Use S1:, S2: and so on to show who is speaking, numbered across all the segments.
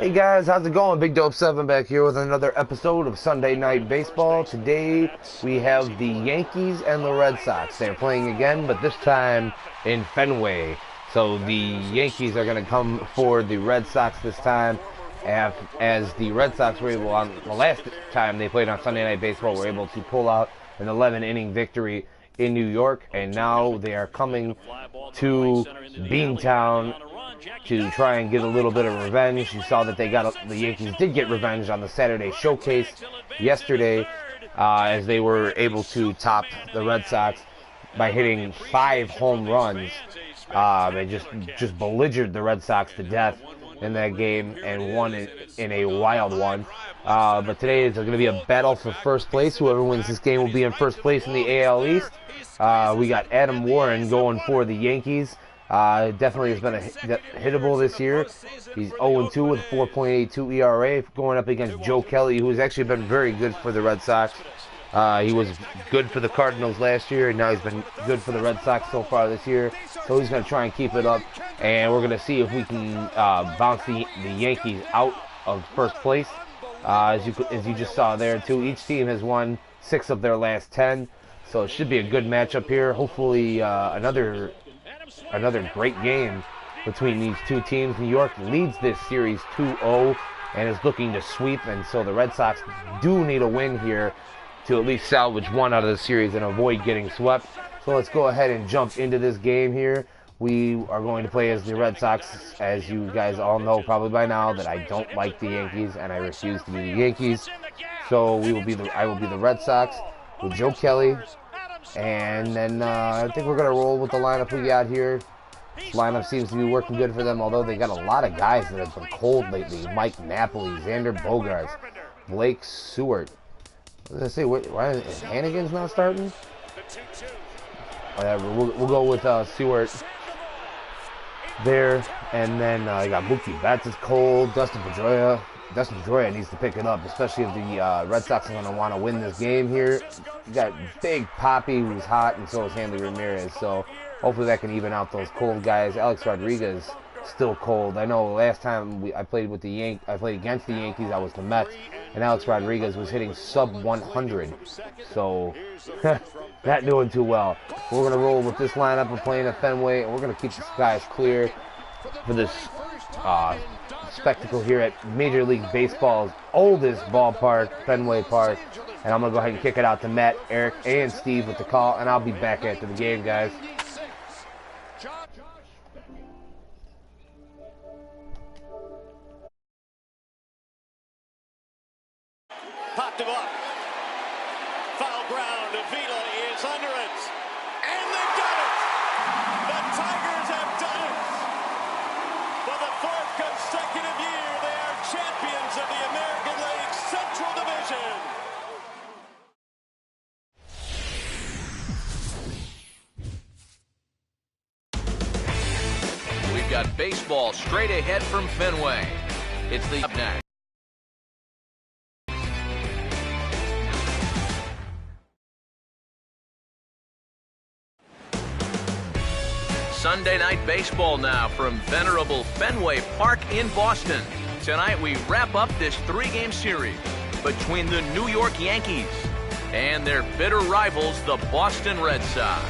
S1: Hey guys, how's it going? Big Dope 7 back here with another episode of Sunday Night Baseball. Today we have the Yankees and the Red Sox. They're playing again, but this time in Fenway. So the Yankees are going to come for the Red Sox this time, as the Red Sox were able, on the last time they played on Sunday Night Baseball, were able to pull out an 11-inning victory in New York, and now they are coming to Beantown to try and get a little bit of revenge. You saw that the Yankees did get revenge on the Saturday showcase yesterday, as they were able to top the Red Sox by hitting 5 home runs. They just belligered the Red Sox to death in that game and won in a wild one. But today is going to be a battle for first place. Whoever wins this game will be in first place in the AL East. We got Adam Warren going for the Yankees. Definitely has been hittable this year. He's 0-2 with 4.82 ERA, going up against Joe Kelly, who has actually been very good for the Red Sox. He was good for the Cardinals last year, and now he's been good for the Red Sox so far this year. So he's going to try and keep it up, and we're going to see if we can bounce the Yankees out of first place. As you just saw there, too, each team has won 6 of their last 10, so it should be a good matchup here. Hopefully another great game between these two teams. New York leads this series 2-0 and is looking to sweep, and so the Red Sox do need a win here to at least salvage one out of the series and avoid getting swept. So let's go ahead and jump into this game here. We are going to play as the Red Sox. As you guys all know probably by now, that I don't like the Yankees and I refuse to be the Yankees. So I will be the Red Sox with Joe Kelly. And then I think we're going to roll with the lineup we got here. This lineup seems to be working good for them, although they got a lot of guys that have been cold lately. Mike Napoli, Xander Bogaerts, Blake Seward. What did I say? Why is Hannigan's not starting? Whatever. We'll go with Seward there. And then I got Mookie Betts is cold. Dustin Pedroia needs to pick it up, especially if the Red Sox are going to want to win this game here. You got Big Papi, who's hot, and so is Hanley Ramirez. So hopefully that can even out those cold guys. Alex Rodriguez still cold. I know last time I played against the Yankees, I was the Mets, and Alex Rodriguez was hitting sub 100. So not doing too well. We're going to roll with this lineup. We're playing at Fenway, and we're going to keep the skies clear for this spectacle here at Major League Baseball's oldest ballpark, Fenway Park. And I'm going to go ahead and kick it out to Matt, Eric, and Steve with the call, and I'll be back after the game, guys.
S2: Popped him up. Foul ground. Avila is under it. And they've done it. The Tigers have done it. For the 4th consecutive year, they are champions of the American League Central Division.
S3: We've got baseball straight ahead from Fenway. It's the up next. Sunday Night Baseball now from venerable Fenway Park in Boston. Tonight we wrap up this 3-game series between the New York Yankees and their bitter rivals, the Boston Red Sox.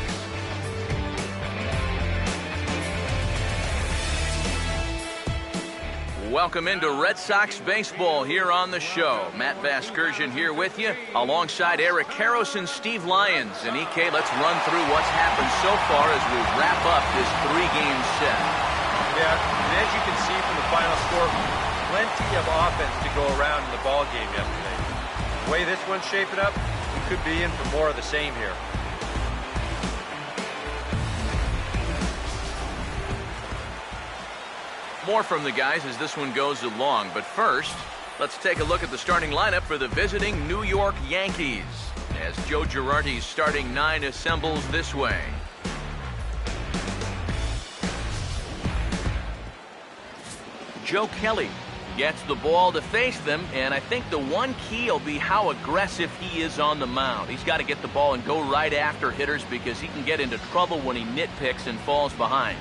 S3: Welcome into Red Sox baseball here on the show. Matt Vasgersian here with you, alongside Eric Karros and Steve Lyons. And EK, let's run through what's happened so far as we wrap up this 3-game set.
S4: Yeah, and as you can see from the final score, plenty of offense to go around in the ball game yesterday. The way this one's shaping up, we could be in for more of the same here.
S3: More from the guys as this one goes along. But first, let's take a look at the starting lineup for the visiting New York Yankees, as Joe Girardi's starting 9 assembles this way. Joe Kelly gets the ball to face them, and I think the one key will be how aggressive he is on the mound. He's got to get the ball and go right after hitters, because he can get into trouble when he nitpicks and falls behind.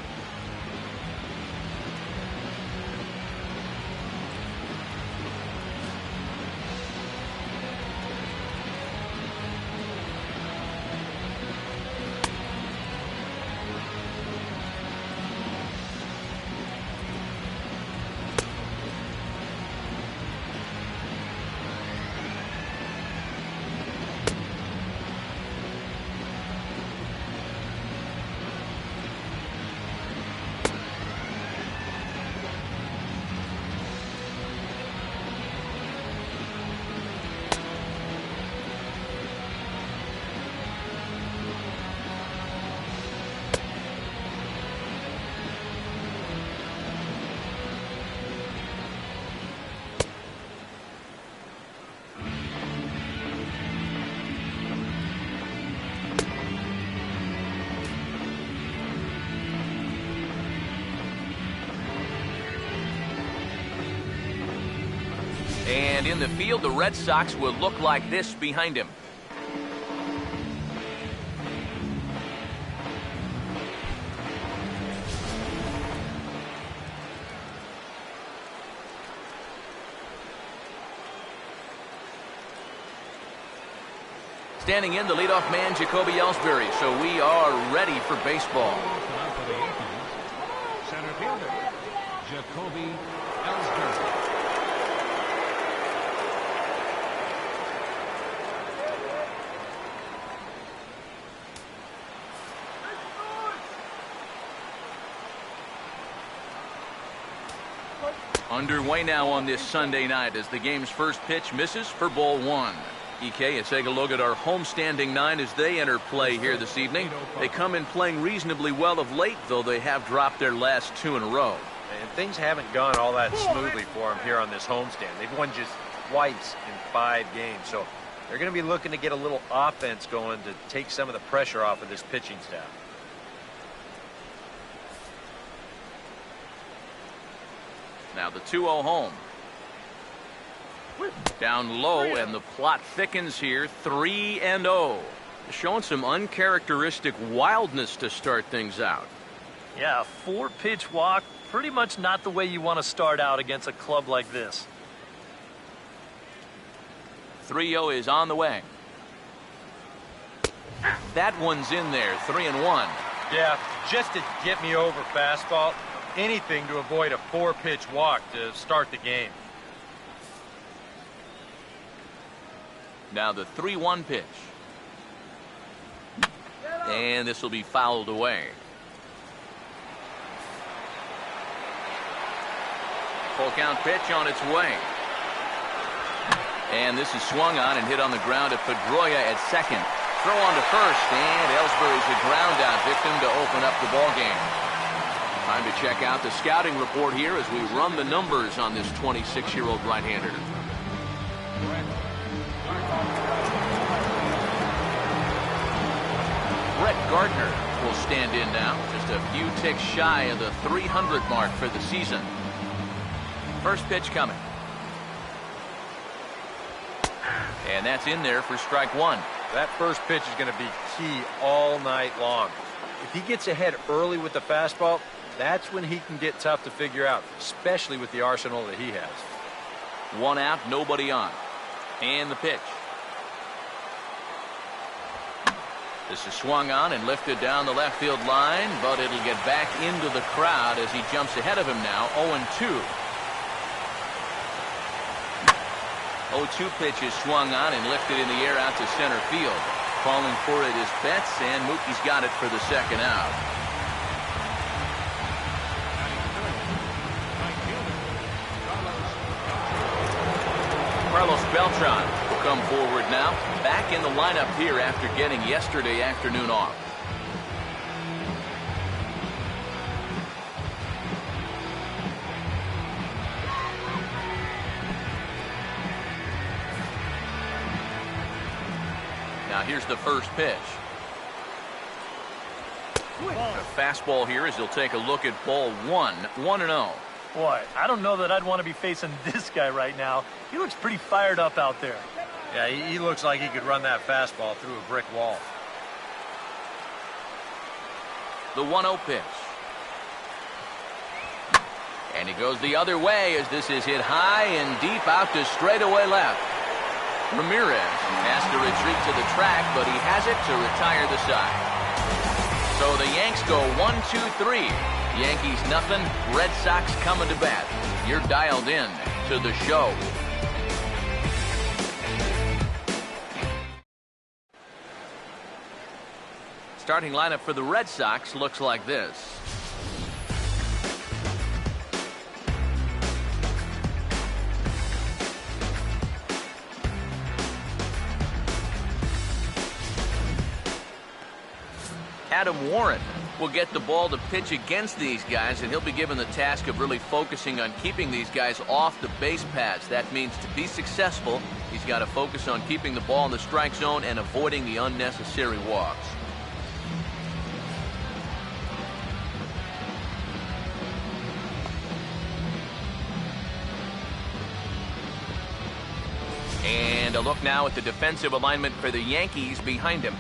S3: And in the field, the Red Sox will look like this behind him. Standing in, the leadoff man, Jacoby Ellsbury. So we are ready for baseball.
S5: For the Yankees, center fielder, Jacoby Ellsbury.
S3: Underway now on this Sunday night as the game's first pitch misses for ball one. EK, let's take a look at our homestanding nine as they enter play here this evening. They come in playing reasonably well of late, though they have dropped their last two in a row.
S4: And things haven't gone all that smoothly for them here on this homestand. They've won just twice in 5 games, so they're going to be looking to get a little offense going to take some of the pressure off of this pitching staff.
S3: Now the 2-0 home. Down low, and the plot thickens here. 3-0. Showing some uncharacteristic wildness to start things out.
S6: Yeah, 4-pitch walk. Pretty much not the way you want to start out against a club like this.
S3: 3-0 is on the way. That one's in there. 3-1.
S4: Yeah, just to get me over fastball. Anything to avoid a 4-pitch walk to start the game.
S3: Now the 3-1 pitch. And this will be fouled away. Full count pitch on its way. And this is swung on and hit on the ground at Pedroia at second. Throw on to first, and Ellsbury's a ground out victim to open up the ball game. Time to check out the scouting report here as we run the numbers on this 26-year-old right-hander. Brett Gardner will stand in now, just a few ticks shy of the 300 mark for the season. First pitch coming. And that's in there for strike one.
S4: That first pitch is going to be key all night long. If he gets ahead early with the fastball, that's when he can get tough to figure out, especially with the arsenal that he has.
S3: One out, nobody on. And the pitch. This is swung on and lifted down the left field line, but it'll get back into the crowd as he jumps ahead of him now. 0-2. 0-2 pitch is swung on and lifted in the air out to center field. Calling for it is Betts, and Mookie's got it for the second out. Carlos Beltran will come forward now, back in the lineup here after getting yesterday afternoon off. Now here's the first pitch. A fastball here as he'll take a look at ball one. 1-0.
S6: Boy, I don't know that I'd want to be facing this guy right now. He looks pretty fired up out there.
S4: Yeah, he looks like he could run that fastball through a brick wall.
S3: The 1-0 pitch. And he goes the other way as this is hit high and deep out to straightaway left. Ramirez has to retreat to the track, but he has it to retire the side. So the Yanks go 1-2-3. Yankees nothing, Red Sox coming to bat. You're dialed in to the show. Starting lineup for the Red Sox looks like this. Adam Warren will get the ball to pitch against these guys, and he'll be given the task of really focusing on keeping these guys off the base paths. That means to be successful, he's got to focus on keeping the ball in the strike zone and avoiding the unnecessary walks. And a look now at the defensive alignment for the Yankees behind him.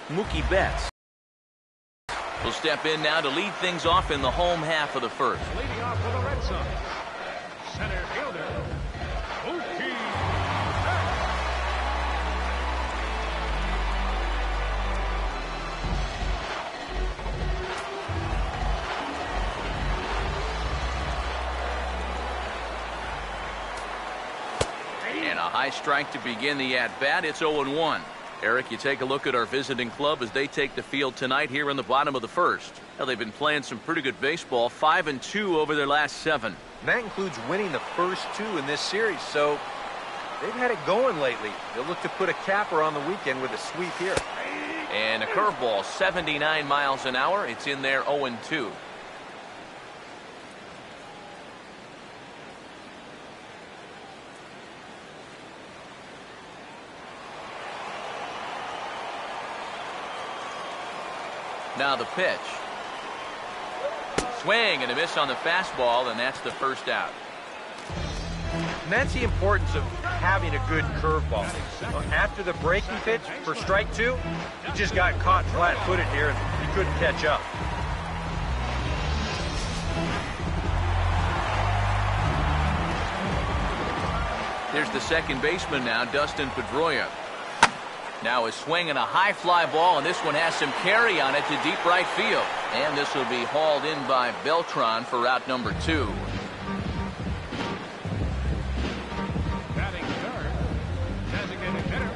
S3: Mookie Betts will step in now to lead things off in the home half of the first.
S5: Leading off for the Red Sox, center fielder, Mookie Betts.
S3: And a high strike to begin the at-bat. It's 0-1. Eric, you take a look at our visiting club as they take the field tonight here in the bottom of the first. Now, they've been playing some pretty good baseball, 5-2 over their last 7.
S4: And that includes winning the first 2 in this series, so they've had it going lately. They'll look to put a capper on the weekend with a sweep here.
S3: And a curveball, 79 miles an hour. It's in there, 0-2. Now the pitch. Swing and a miss on the fastball, and that's the first out.
S4: And that's the importance of having a good curveball. After the breaking pitch for strike 2, he just got caught flat-footed here and he couldn't catch up.
S3: Here's the second baseman now, Dustin Pedroia. Now a swing and a high fly ball, and this one has some carry on it to deep right field. And this will be hauled in by Beltran for out number 2.
S5: Batting third, designated hitter,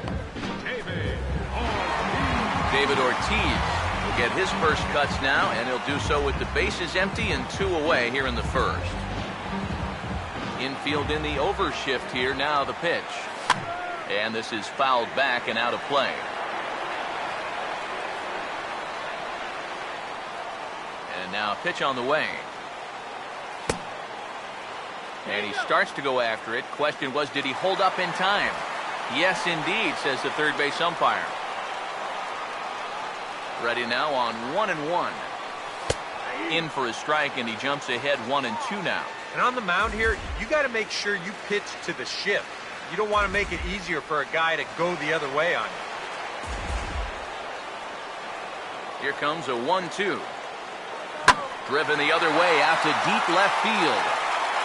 S3: David Ortiz will get his first cuts now, and he'll do so with the bases empty and 2 away here in the first. Infield in the overshift here. Now the pitch. And this is fouled back and out of play. And now a pitch on the way. And he starts to go after it. Question was, did he hold up in time? Yes, indeed, says the third base umpire. Ready now on 1-1. In for a strike, and he jumps ahead 1-2 now.
S4: And on the mound here, you got to make sure you pitch to the shift. You don't want to make it easier for a guy to go the other way on you.
S3: Here comes a 1-2. Driven the other way out to deep left field.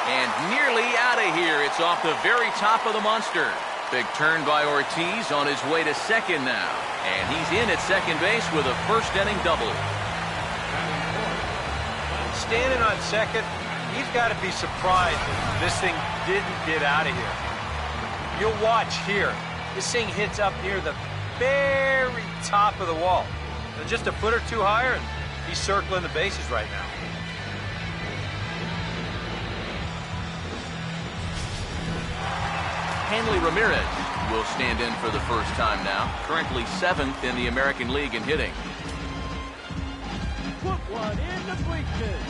S3: And nearly out of here. It's off the very top of the monster. Big turn by Ortiz on his way to second now. And he's in at second base with a first inning double.
S4: Standing on second, he's got to be surprised that this thing didn't get out of here. You'll watch here. This thing hits up near the very top of the wall. So just a foot or 2 higher, and he's circling the bases right now.
S3: Hanley Ramirez will stand in for the first time now. Currently 7th in the American League in hitting.
S5: Put one in the bleachers.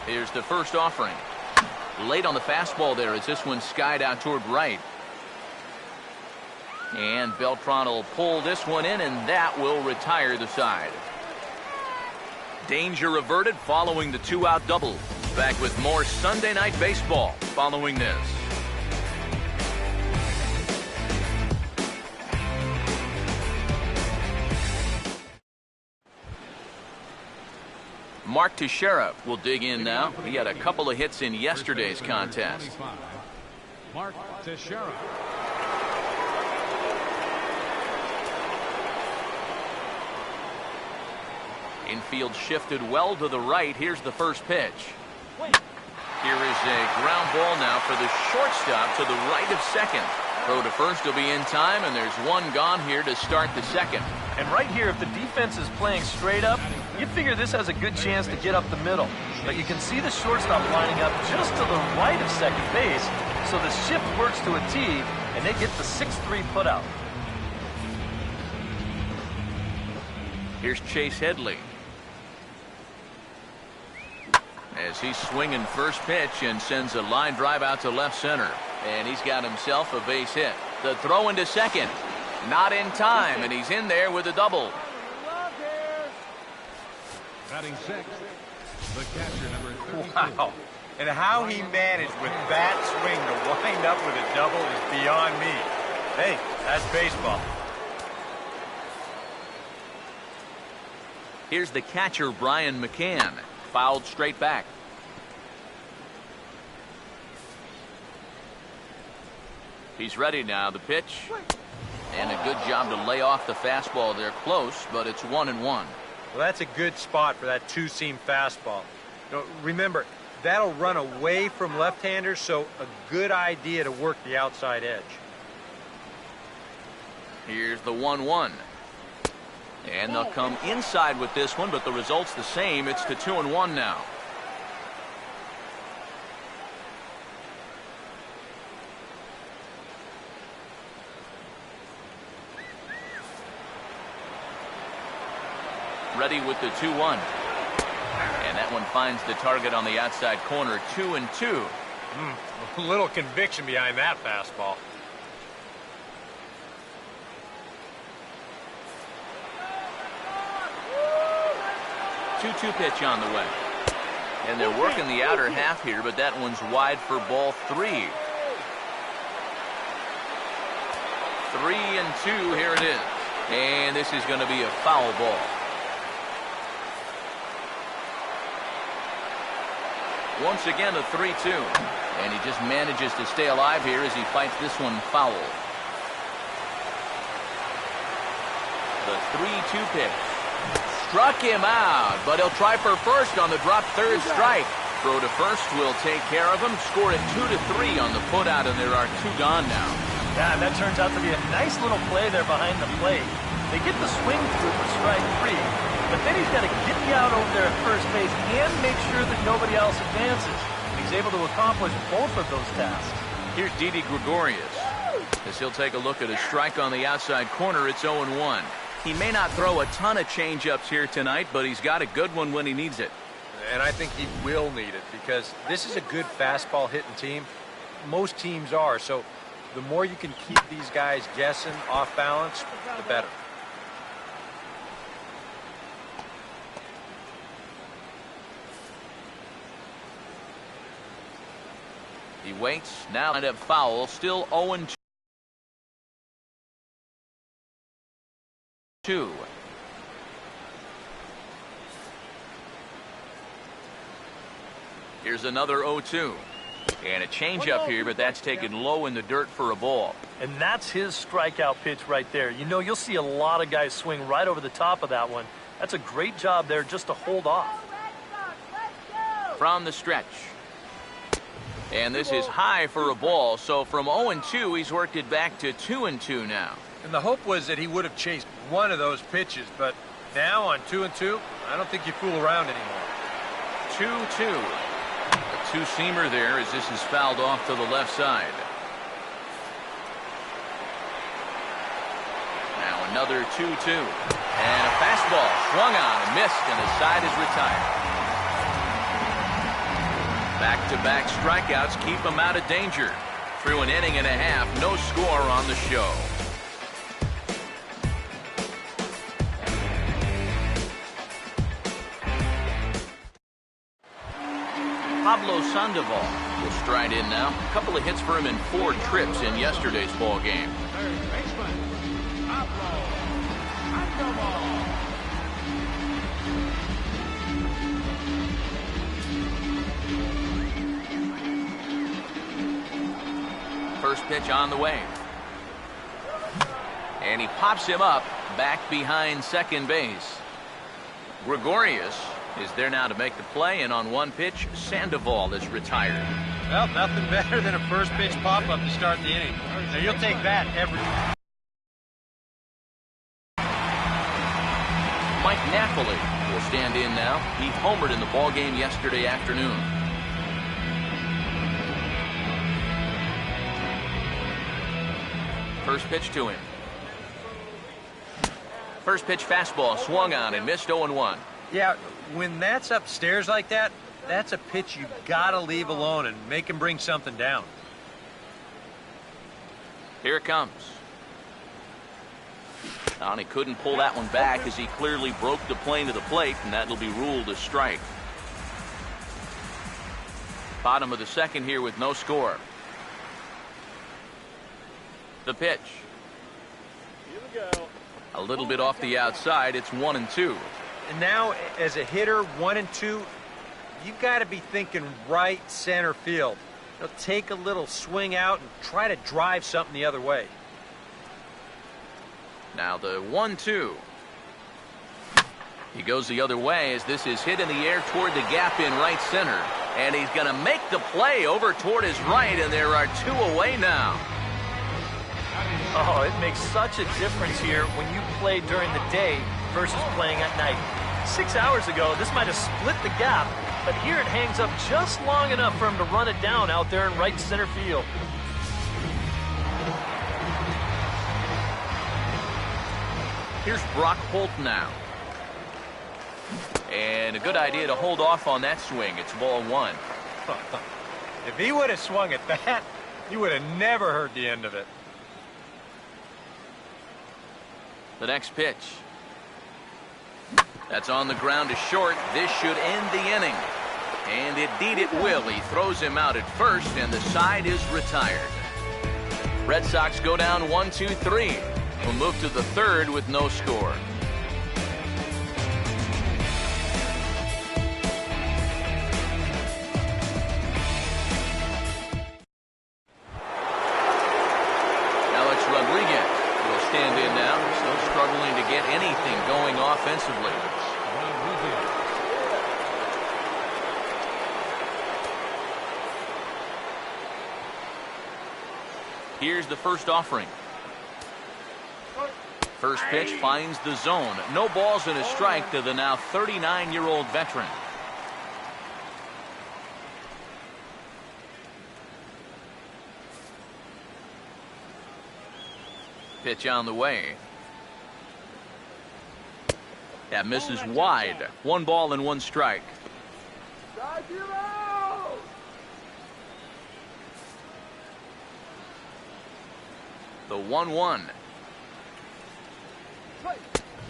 S3: Here's the first offering. Late on the fastball there as this one skied out toward right. And Beltran will pull this one in, and that will retire the side. Danger averted following the 2-out double. Back with more Sunday Night Baseball following this. Mark Teixeira will dig in now. He had a couple of hits in yesterday's contest.
S5: Mark Teixeira.
S3: Infield shifted well to the right. Here's the first pitch. Here is a ground ball now for the shortstop to the right of second. Throw to first will be in time, and there's one gone here to start the second.
S6: And right here, if the defense is playing straight up, you figure this has a good chance to get up the middle. But you can see the shortstop lining up just to the right of second base, so the shift works to a T, and they get the 6-3 putout.
S3: Here's Chase Headley. As he's swinging first pitch and sends a line drive out to left center. And he's got himself a base hit. The throw into second. Not in time, and he's in there with a double.
S5: Batting sixth, the catcher, number 32.
S4: Wow. And how he managed with that swing to wind up with a double is beyond me. Hey, that's baseball.
S3: Here's the catcher, Brian McCann. Fouled straight back. He's ready now, the pitch. And a good job to lay off the fastball there close, but it's 1-1.
S4: Well, that's a good spot for that two-seam fastball. Remember, that'll run away from left-handers, so a good idea to work the outside edge.
S3: Here's the 1-1. And they'll come inside with this one, but the result's the same. It's to 2-1 now. Ready with the 2-1. And that one finds the target on the outside corner. 2-2.
S4: A little conviction behind that fastball.
S3: 2-2 pitch on the way. And they're working the outer half here, but that one's wide for ball 3. 3-2, here it is. And this is going to be a foul ball. Once again, a 3-2. And he just manages to stay alive here as he fights this one foul. The 3-2 pitch. Struck him out, but he'll try for first on the drop third strike. Throw to first will take care of him. Score it 2-3 on the putout, and there are 2 gone now.
S6: Yeah, that turns out to be a nice little play there behind the plate. They get the swing through for strike 3, but then he's got to get you out over there at first base and make sure that nobody else advances. He's able to accomplish both of those tasks.
S3: Here's Didi Gregorius. As he'll take a look at a strike on the outside corner, it's 0-1. He may not throw a ton of changeups here tonight, but he's got a good one when he needs it.
S4: And I think he will need it because this is a good fastball hitting team. Most teams are, so the more you can keep these guys guessing off balance, the better.
S3: He waits, now and up foul, still 0-2. Here's another 0-2. And a changeup here, but that's taken low in the dirt for a ball.
S6: And that's his strikeout pitch right there. You know, you'll see a lot of guys swing right over the top of that one. That's a great job there just to hold off.
S3: From the stretch. And this is high for a ball, so from 0-2, he's worked it back to 2-2 now.
S4: And the hope was that he would have chased one of those pitches, but now on 2-2, I don't think you fool around anymore.
S3: 2-2. A two-seamer there as this is fouled off to the left side. Now another 2-2. And a fastball swung on and missed, and the side is retired. Back-to-back strikeouts keep him out of danger. Through an inning and a half, no score on the show. Pablo Sandoval will stride in now. A couple of hits for him in 4 trips in yesterday's ball game.
S5: Third baseman, Pablo Sandoval.
S3: First pitch on the way. And he pops him up back behind second base. Gregorius is there now to make the play, and on one pitch, Sandoval is retired.
S4: Well, nothing better than a first pitch pop-up to start the inning. Now, you'll take that every time.
S3: Mike Napoli will stand in now. He homered in the ball game yesterday afternoon. First pitch to him. First pitch fastball swung on and missed 0-1.
S4: Yeah, when that's upstairs like that, that's a pitch you got to leave alone and make him bring something down.
S3: Here it comes. And he couldn't pull that one back as he clearly broke the plane to the plate, and that'll be ruled a strike. Bottom of the second here with no score. The pitch.
S2: Here we go.
S3: A little bit off the outside. It's 1-2.
S4: And now, as a hitter, 1-2, you've got to be thinking right center field. They'll take a little swing out and try to drive something the other way.
S3: Now the 1-2. He goes the other way as this is hit in the air toward the gap in right center. And he's going to make the play over toward his right, and there are 2 away now.
S6: Oh, it makes such a difference here when you play during the day versus playing at night. 6 hours ago, this might have split the gap, but here it hangs up just long enough for him to run it down out there in right center field.
S3: Here's Brock Holt now. And a good idea to hold off on that swing. It's ball 1.
S4: If he would have swung at that, you would have never heard the end of it.
S3: The next pitch. That's on the ground to short. This should end the inning. And indeed it will. He throws him out at first, and the side is retired. Red Sox go down 1-2-3. We'll move to the third with no score. Alex Rodriguez will stand in now. Still struggling to get anything going offensively. Here's the first offering. First pitch finds the zone. No balls and a strike to the now 39-year-old veteran. Pitch on the way. That misses wide. 1 ball and 1 strike. The 1-1.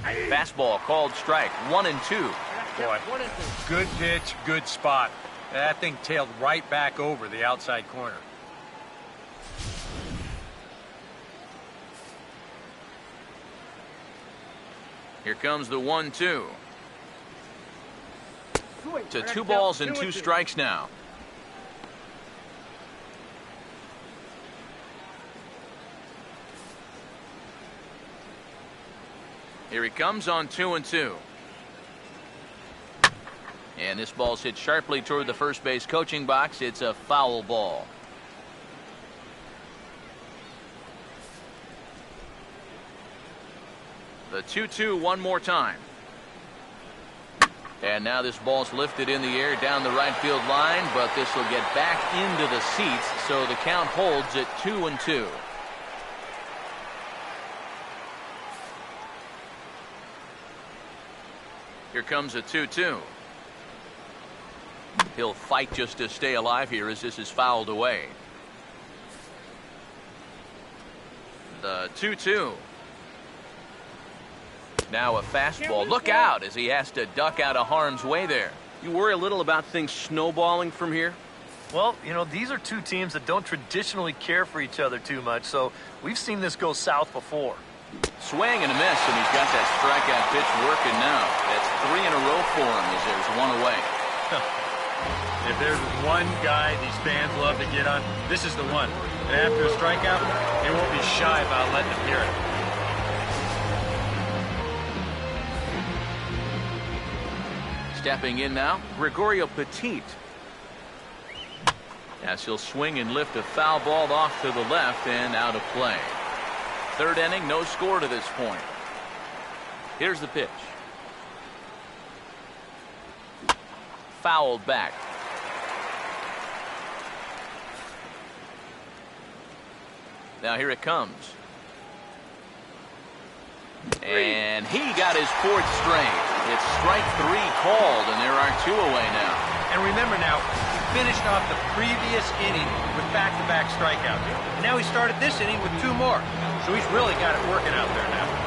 S3: Fastball called strike. 1-2.
S4: Boy, good pitch, good spot. That thing tailed right back over the outside corner.
S3: Here comes the 1-2. To 2 balls and 2 strikes now. Here he comes on 2-2. And this ball's hit sharply toward the first base coaching box. It's a foul ball. The 2-2 one more time. And now this ball's lifted in the air down the right field line, but this will get back into the seats, so the count holds at 2-2. Here comes a 2-2. He'll fight just to stay alive here as this is fouled away. The 2-2. Now a fastball. Look out as he has to duck out of harm's way there. You worry a little about things snowballing from here?
S6: Well, you know, these are 2 teams that don't traditionally care for each other too much, so we've seen this go south before.
S3: Swing and a miss, and he's got that strikeout pitch working now. That's 3 in a row for him as there's 1 away.
S4: If there's one guy these fans love to get on, this is the one. And after a strikeout, they won't be shy about letting him hear it.
S3: Stepping in now, Gregorio Petit. As he'll swing and lift a foul ball off to the left and out of play. Third inning, no score to this point. Here's the pitch. Fouled back. Now here it comes. And he got his 4th straight. It's strike 3 called, and there are 2 away now.
S4: And remember now, he finished off the previous inning with back-to-back strikeouts. And now he started this inning with 2 more. So he's really got it working out there now.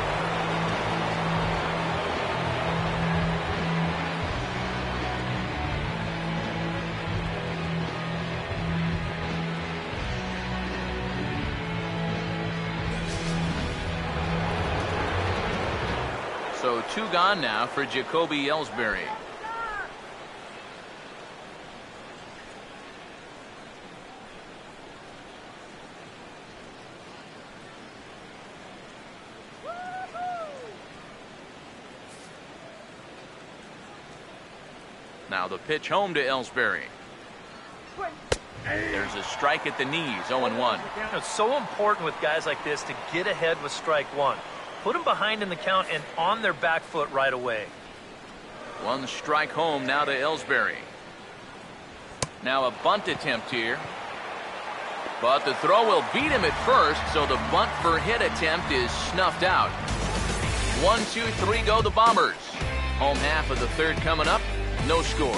S3: So 2 gone now for Jacoby Ellsbury. Now the pitch home to Ellsbury. There's a strike at the knees, 0-1.
S6: It's so important with guys like this to get ahead with strike 1. Put them behind in the count and on their back foot right away.
S3: 1 strike home now to Ellsbury. Now a bunt attempt here. But the throw will beat him at first, so the bunt for hit attempt is snuffed out. 1, 2, 3 go the Bombers. Home half of the 3rd coming up. No score.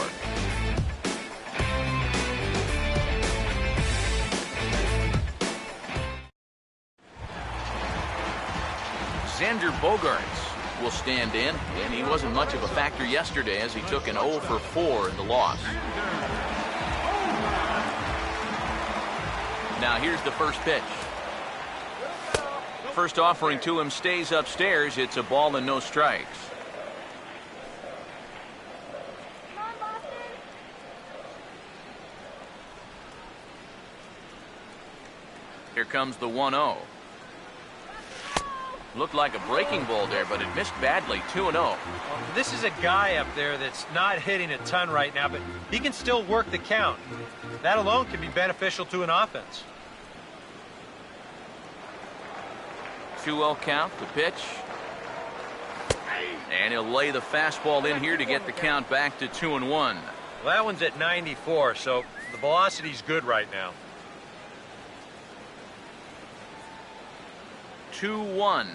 S3: Xander Bogaerts will stand in, and he wasn't much of a factor yesterday as he took an 0 for 4 in the loss. Now here's the first pitch. First offering to him stays upstairs. It's a ball and no strikes. Here comes the 1-0. Looked like a breaking ball there, but it missed badly. 2-0.
S4: This is a guy up there that's not hitting a ton right now, but he can still work the count. That alone can be beneficial to an offense.
S3: 2-0 count, the pitch. And he'll lay the fastball in here to get the count back to 2-1.
S4: Well, that one's at 94, so the velocity's good right now.
S3: 2-1.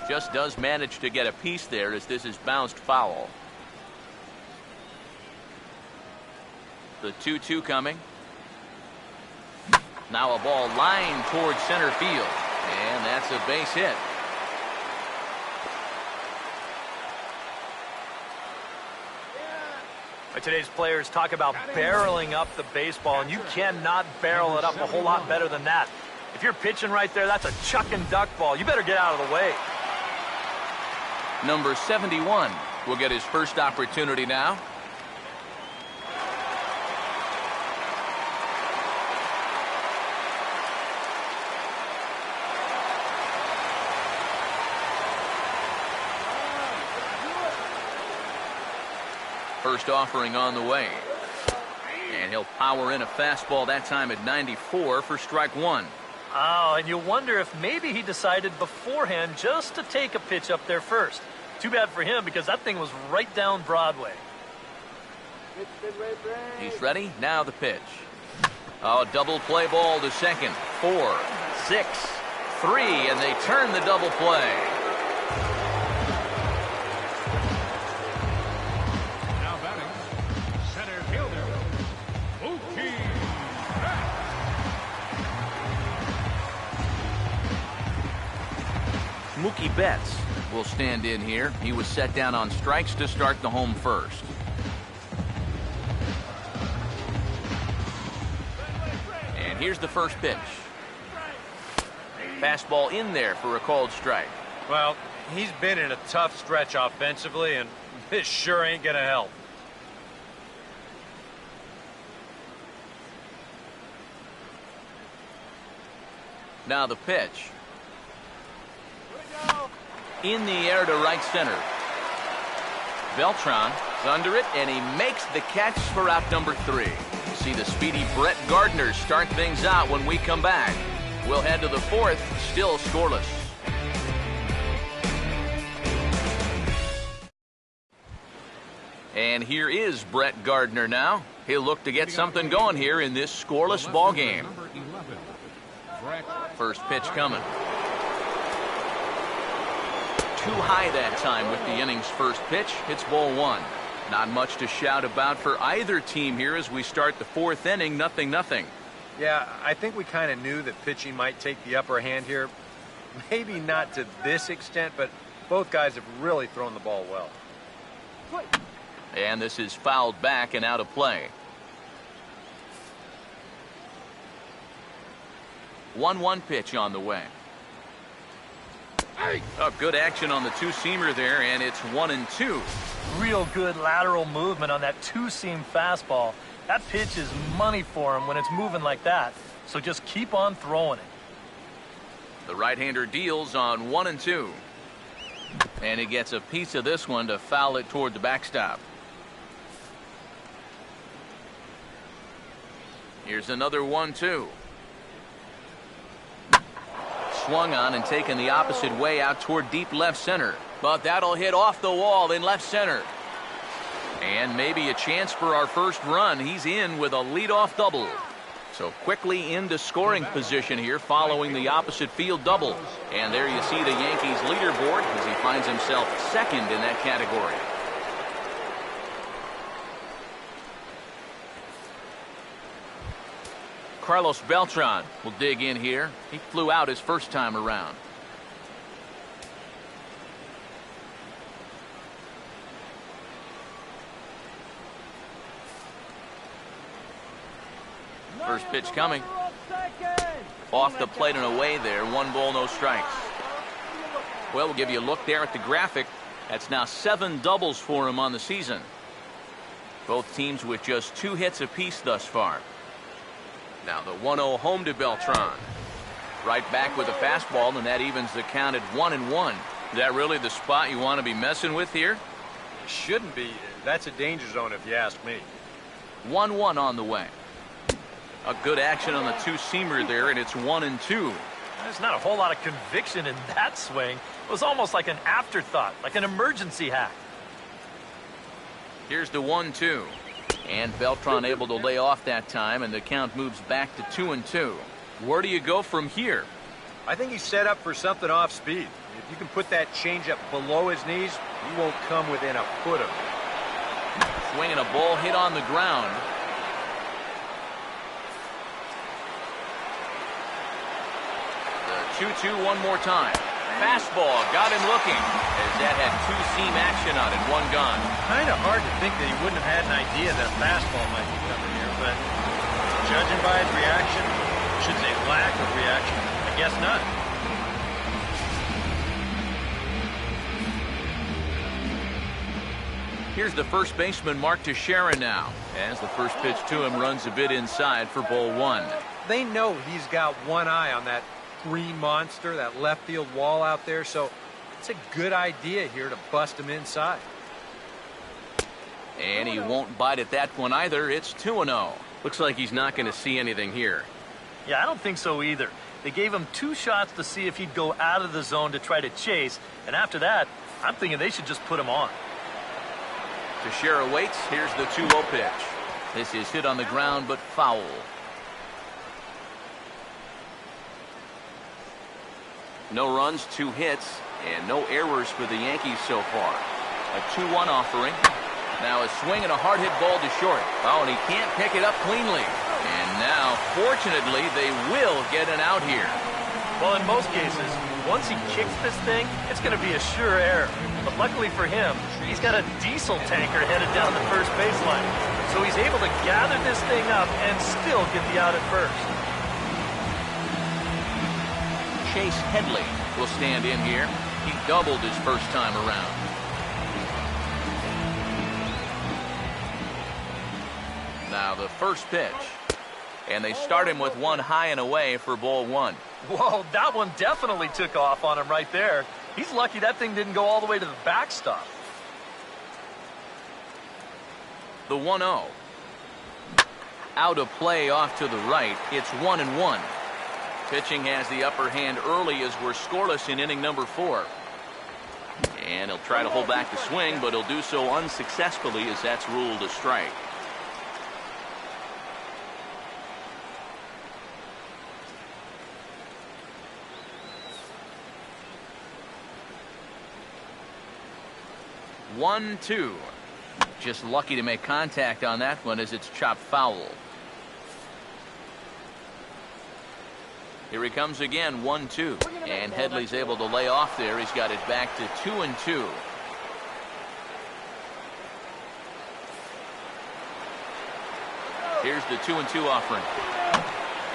S3: Just does manage to get a piece there as this is bounced foul. The 2-2 coming. Now a ball lined towards center field. And that's a base hit.
S6: Today's players talk about barreling up the baseball, and you cannot barrel it up a whole lot better than that. If you're pitching right there, that's a chuck and duck ball. You better get out of the way.
S3: Number 71 will get his first opportunity now. First offering on the way. And he'll power in a fastball that time at 94 for strike 1.
S6: Oh, and you wonder if maybe he decided beforehand just to take a pitch up there first. Too bad for him because that thing was right down Broadway.
S3: He's ready. Now the pitch. Oh, double play ball to second. 4, 6, 3, and they turn the double play.
S5: Now batting, center fielder, Mookie Betts.
S3: Mookie Betts will stand in here. He was set down on strikes to start the home first. And here's the first pitch. Fastball in there for a called strike.
S4: Well, he's been in a tough stretch offensively, and this sure ain't gonna help.
S3: Now the pitch. In the air to right center. Beltran is under it, and he makes the catch for out number 3. See the speedy Brett Gardner start things out when we come back. We'll head to the 4th, still scoreless. And here is Brett Gardner now. He'll look to get something going here in this scoreless ball game.
S5: Number 11, Brett
S3: First pitch coming. too high that time with the inning's first pitch. It's ball one. Not much to shout about for either team here as we start the fourth inning, 0-0.
S4: Yeah, I think we kind of knew that pitching might take the upper hand here. Maybe not to this extent, but both guys have really thrown the ball well.
S3: And this is fouled back and out of play. 1-1 pitch on the way. Oh, good action on the two-seamer there, and it's 1-2.
S6: Real good lateral movement on that two-seam fastball. That pitch is money for him when it's moving like that. So just keep on throwing it.
S3: The right-hander deals on 1-2. And he gets a piece of this one to foul it toward the backstop. Here's another 1-2. Swung on and taken the opposite way out toward deep left center. But that'll hit off the wall in left center. And maybe a chance for our first run. He's in with a leadoff double. So quickly into scoring position here following the opposite field double. And there you see the Yankees leaderboard as he finds himself second in that category. Carlos Beltran will dig in here. He flew out his first time around. First pitch coming. Off the plate and away there. 1 ball, no strikes. Well, we'll give you a look there at the graphic. That's now 7 doubles for him on the season. Both teams with just 2 hits apiece thus far. Now the 1-0 home to Beltran. Right back with a fastball, and that evens the count at 1-1. Is that really the spot you want to be messing with here?
S4: Shouldn't be. That's a danger zone if you ask me.
S3: 1-1 on the way. A good action on the two-seamer there, and it's 1-2.
S6: There's not a whole lot of conviction in that swing. It was almost like an afterthought, like an emergency hack.
S3: Here's the 1-2. And Beltran able to lay off that time, and the count moves back to 2-2. Where do you go from here?
S4: I think he's set up for something off speed. If you can put that changeup below his knees, he won't come within a foot of it.
S3: Swinging a ball hit on the ground. The 2-2 one more time. Fastball got him looking as that had two-seam action on it. 1 gone.
S4: Kind of hard to think that he wouldn't have had an idea that a fastball might be coming here, but judging by his reaction, I should say lack of reaction, I guess not.
S3: Here's the first baseman, Mark Teixeira, now, as the first pitch to him runs a bit inside for ball 1.
S4: They know he's got one eye on that green monster, that left field wall out there, so it's a good idea here to bust him inside.
S3: And he won't bite at that one either. It's 2-0. Looks like he's not going to see anything here.
S6: Yeah, I don't think so either. They gave him 2 shots to see if he'd go out of the zone to try to chase, and after that, I'm thinking they should just put him on.
S3: Teixeira waits. Here's the 2-0 pitch. This is hit on the ground, but foul. No runs, 2 hits, and no errors for the Yankees so far. A 2-1 offering. Now a swing and a hard hit ball to short. Oh, and he can't pick it up cleanly. And now, fortunately, they will get an out here.
S6: Well, in most cases, once he kicks this thing, it's going to be a sure error. But luckily for him, he's got a diesel tanker headed down the first baseline. So he's able to gather this thing up and still get the out at first.
S3: Chase Headley will stand in here. He doubled his first time around. Now the first pitch. And they start him with 1 high and away for ball 1.
S6: Whoa, that one definitely took off on him right there. He's lucky that thing didn't go all the way to the backstop.
S3: The 1-0. Out of play off to the right. It's 1-1. Pitching has the upper hand early as we're scoreless in inning number 4. And he'll try to hold back the swing, but he'll do so unsuccessfully as that's ruled a strike. 1-2. Just lucky to make contact on that one as it's chopped foul. Here he comes again, 1-2. And Headley's able to lay off there. He's got it back to 2-2. Here's the 2-2 offering.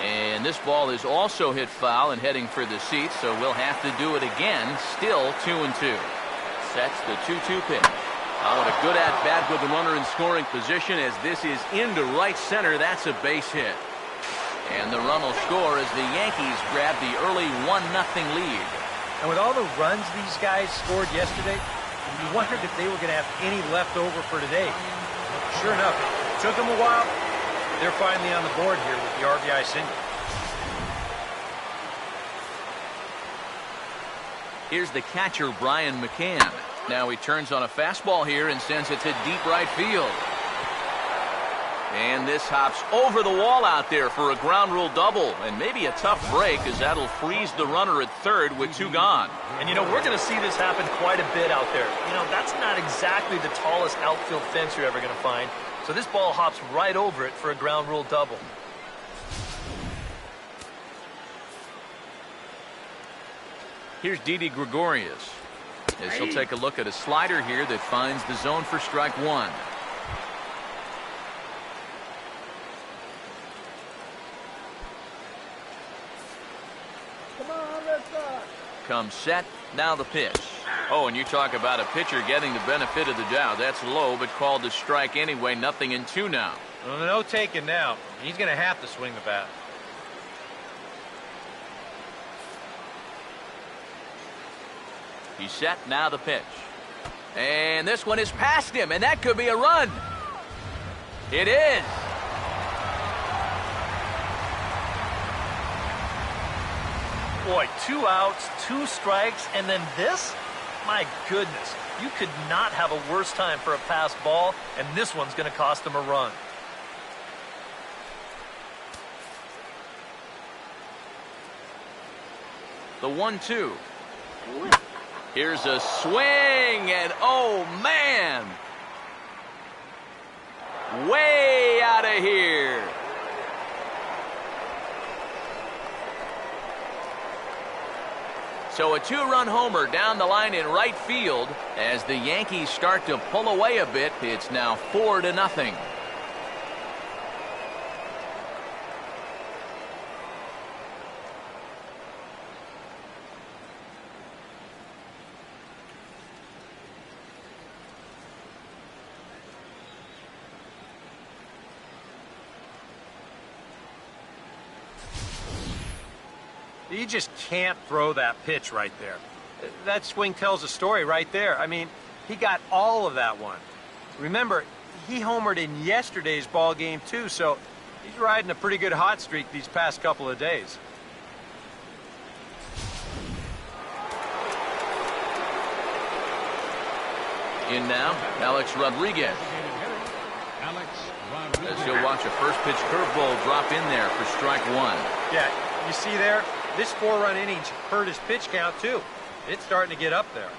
S3: And this ball is also hit foul and heading for the seats, so we'll have to do it again. Still 2-2. Sets the 2-2 pitch. Oh, what a good at-bat with the runner in scoring position as this is into right center. That's a base hit. And the run will score as the Yankees grab the early 1-0 lead.
S4: And with all the runs these guys scored yesterday, you wondered if they were going to have any left over for today. Sure enough, it took them a while. They're finally on the board here with the RBI single.
S3: Here's the catcher, Brian McCann. Now he turns on a fastball here and sends it to deep right field. And this hops over the wall out there for a ground rule double. And maybe a tough break as that'll freeze the runner at third with 2 gone.
S6: And, you know, we're going to see this happen quite a bit out there. You know, that's not exactly the tallest outfield fence you're ever going to find. So this ball hops right over it for a ground rule double.
S3: Here's Didi Gregorius as he'll take a look at a slider here that finds the zone for strike 1. Comes set. Now the pitch. Oh, and you talk about a pitcher getting the benefit of the doubt. That's low, but called to strike anyway. 0-2 now.
S4: Well, no taking now. He's going to have to swing the bat.
S3: He's set. Now the pitch. And this one is past him, and that could be a run. It is.
S6: Boy, 2 outs, 2 strikes, and then this? My goodness, you could not have a worse time for a pass ball, and this one's going to cost him a run.
S3: The 1-2. Here's a swing, and oh, man. Way out of here. So a 2-run homer down the line in right field as the Yankees start to pull away a bit. It's now 4-0.
S4: You just can't throw that pitch right there. That swing tells a story right there. I mean, he got all of that one. Remember, he homered in yesterday's ball game too, so he's riding a pretty good hot streak these past couple of days.
S3: In now, Alex Rodriguez. As he'll watch a first pitch curveball drop in there for strike 1.
S4: Yeah, you see there? This 4-run inning hurt his pitch count, too. It's starting to get up there.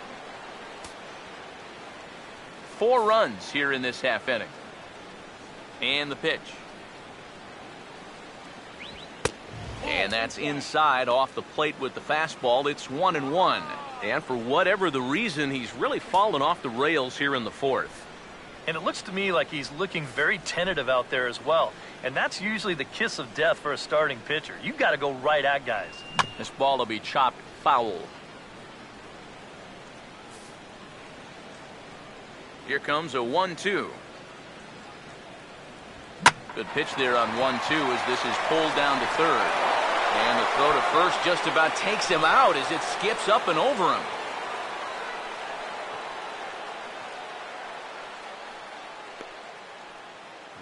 S3: 4 runs here in this half inning. And the pitch. And that's inside off the plate with the fastball. It's 1-1. And for whatever the reason, he's really fallen off the rails here in the 4th.
S6: And it looks to me like he's looking very tentative out there as well. And that's usually the kiss of death for a starting pitcher. You've got to go right at guys.
S3: This ball will be chopped foul. Here comes a 1-2. Good pitch there on 1-2 as this is pulled down to third. And the throw to first just about takes him out as it skips up and over him.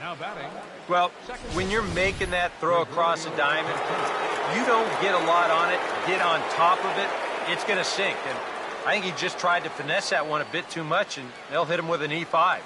S5: Now batting.
S4: Well, when you're making that throw across the diamond, you don't get a lot on it, get on top of it, it's going to sink. And I think he just tried to finesse that one a bit too much, and they'll hit him with an E5.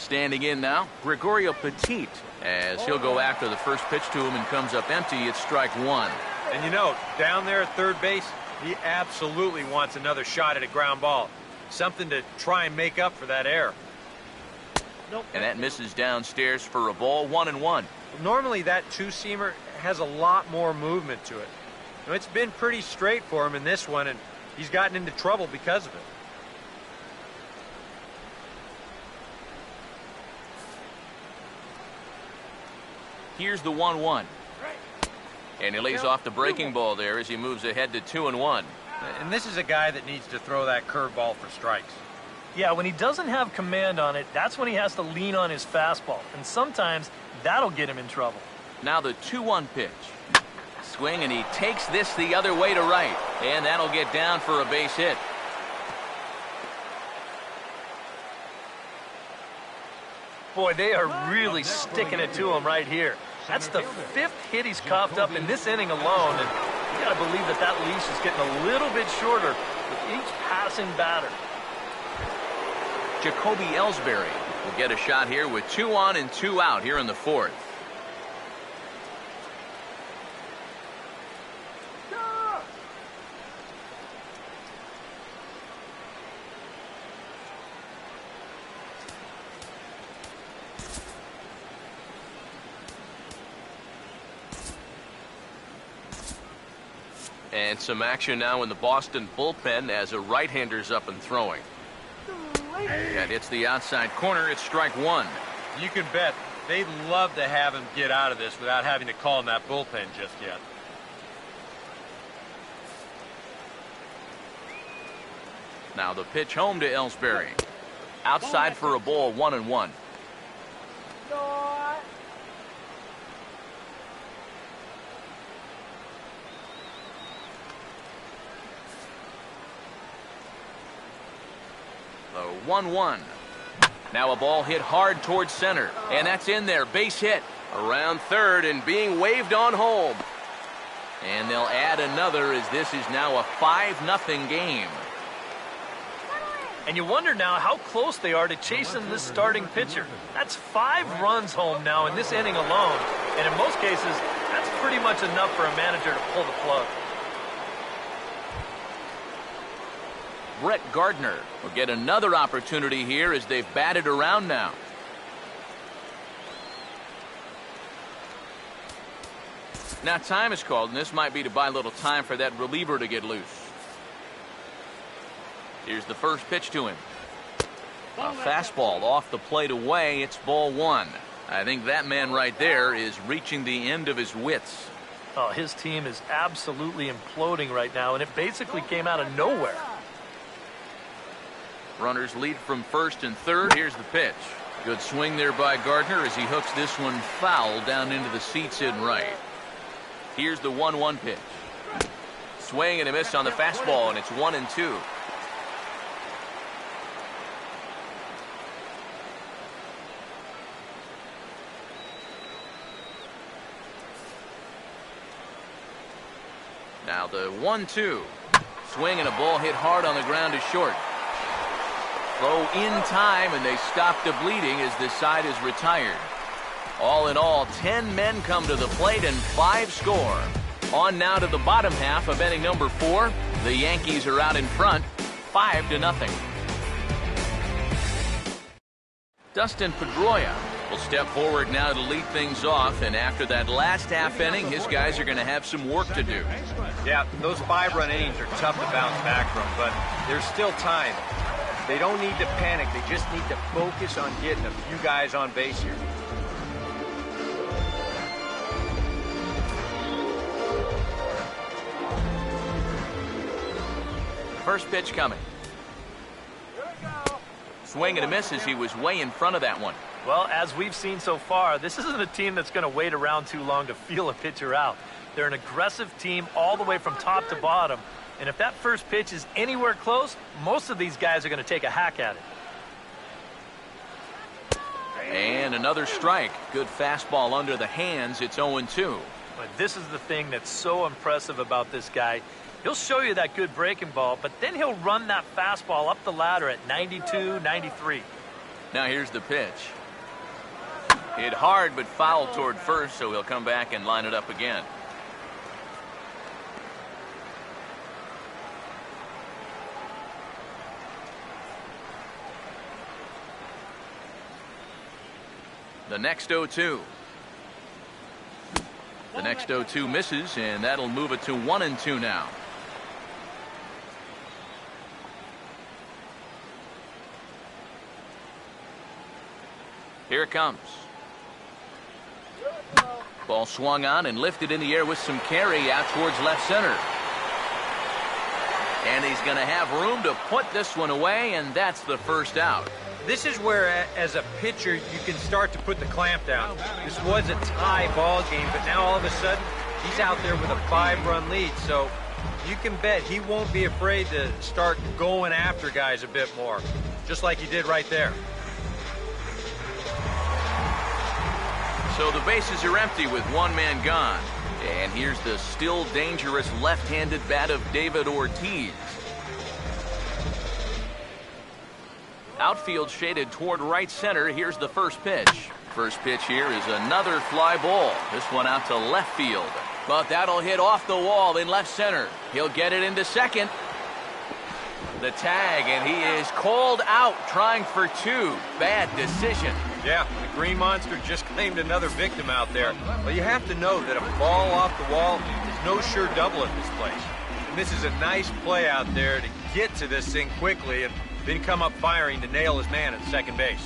S3: Standing in now, Gregorio Petit, as he'll go after the first pitch to him and comes up empty. It's strike one.
S4: And you know, down there at third base, he absolutely wants another shot at a ground ball. Something to try and make up for that error.
S3: And that misses downstairs for a ball, 1-1.
S4: Normally that two-seamer has a lot more movement to it. You know, it's been pretty straight for him in this one, and he's gotten into trouble because of it.
S3: Here's the 1-1. And he lays off the breaking ball there as he moves ahead to 2-1.
S4: And this is a guy that needs to throw that curveball for strikes.
S6: Yeah, when he doesn't have command on it, that's when he has to lean on his fastball. And sometimes that'll get him in trouble.
S3: Now the 2-1 pitch. Swing, and he takes this the other way to right. And that'll get down for a base hit.
S6: Boy, they are really sticking it to him right here. That's the 5th hit he's coughed up in this inning alone, and you got to believe that that leash is getting a little bit shorter with each passing batter.
S3: Jacoby Ellsbury will get a shot here with 2 on and 2 out here in the 4th. And some action now in the Boston bullpen as a right-hander's up and throwing. That hits the outside corner. It's strike one.
S4: You can bet they'd love to have him get out of this without having to call in that bullpen just yet.
S3: Now the pitch home to Ellsbury. Outside for a ball, 1-1. The 1-1. Now a ball hit hard towards center, and that's in there. Base hit around third and being waved on home. And they'll add another as this is now a 5-0 game.
S6: And you wonder now how close they are to chasing this starting pitcher. That's 5 runs home now in this inning alone. And in most cases, that's pretty much enough for a manager to pull the plug.
S3: Brett Gardner will get another opportunity here as they've batted around now. Now time is called, and this might be to buy a little time for that reliever to get loose. Here's the first pitch to him. A fastball off the plate away. It's ball one. I think that man right there is reaching the end of his wits.
S6: Oh, his team is absolutely imploding right now, and it basically came out of nowhere.
S3: Runners lead from first and third. Here's the pitch. Good swing there by Gardner as he hooks this one foul down into the seats in right. Here's the 1-1 pitch. Swing and a miss on the fastball, and it's 1-2. Now the 1-2. Swing and a ball hit hard on the ground is short. Throw in time, and they stop the bleeding as this side is retired. All in all, 10 men come to the plate and 5 score. On now to the bottom half of inning number 4. The Yankees are out in front, 5-0. Dustin Pedroia will step forward now to lead things off, and after that last half inning, his guys are going to have some work to do.
S4: Yeah, those 5-run innings are tough to bounce back from, but there's still time. They don't need to panic. They just need to focus on getting a few guys on base here.
S3: First pitch coming. Swing and a miss as he was way in front of that one.
S6: Well, as we've seen so far, this isn't a team that's going to wait around too long to feel a pitcher out. They're an aggressive team all the way from top to bottom. And if that first pitch is anywhere close, most of these guys are going to take a hack at it.
S3: And another strike. Good fastball under the hands. It's 0-2.
S6: But this is the thing that's so impressive about this guy. He'll show you that good breaking ball, but then he'll run that fastball up the ladder at 92, 93.
S3: Now here's the pitch. Hit hard but fouled toward first, so he'll come back and line it up again. The next 0-2. The next 0-2 misses, and that'll move it to 1-2 now. Here it comes. Ball swung on and lifted in the air with some carry out towards left center. And he's going to have room to put this one away, and that's the first out.
S4: This is where, as a pitcher, you can start to put the clamp down. This was a tie ball game, but now all of a sudden, he's out there with a 5-run lead. So you can bet he won't be afraid to start going after guys a bit more, just like he did right there.
S3: So the bases are empty with one man gone. And here's the still dangerous left-handed bat of David Ortiz. Outfield shaded toward right center. Here's the first pitch. First pitch here is another fly ball. This one out to left field. But that'll hit off the wall in left center. He'll get it into second. The tag, and he is called out trying for two. Bad decision.
S4: Yeah, the Green Monster just claimed another victim out there. But you have to know that a ball off the wall is no sure double at this place. And this is a nice play out there to get to this thing quickly and then come up firing to nail his man at second base.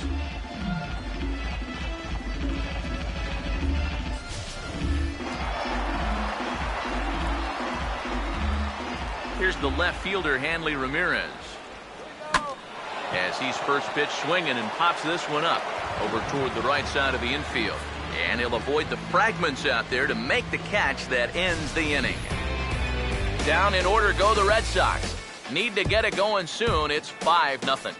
S3: Here's the left fielder, Hanley Ramirez. As he's first pitch swinging and pops this one up over toward the right side of the infield. And he'll avoid the fragments out there to make the catch that ends the inning. Down in order go the Red Sox. Need to get it going soon. It's 5-0.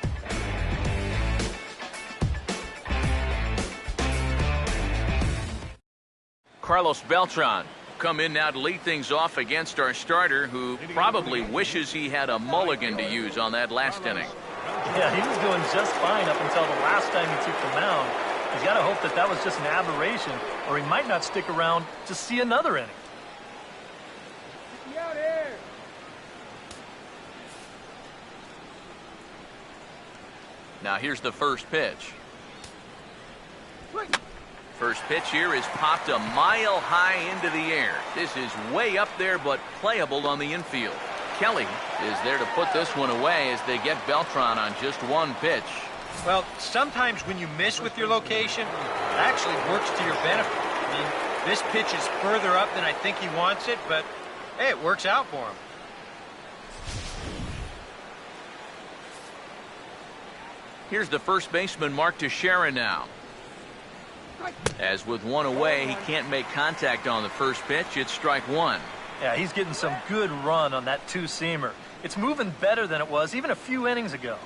S3: Carlos Beltran come in now to lead things off against our starter, who probably wishes he had a mulligan to use on that last inning.
S6: Yeah, he was doing just fine up until the last time he took the mound. He's got to hope that that was just an aberration, or he might not stick around to see another inning.
S3: Now here's the first pitch. First pitch here is popped a mile high into the air. This is way up there, but playable on the infield. Kelly is there to put this one away as they get Beltran on just one pitch.
S4: Well, sometimes when you miss with your location, it actually works to your benefit. I mean, this pitch is further up than I think he wants it, but hey, it works out for him.
S3: Here's the first baseman, Mark Teixeira, now. As with one away, he can't make contact on the first pitch. It's strike one.
S6: Yeah, he's getting some good run on that two-seamer. It's moving better than it was even a few innings ago.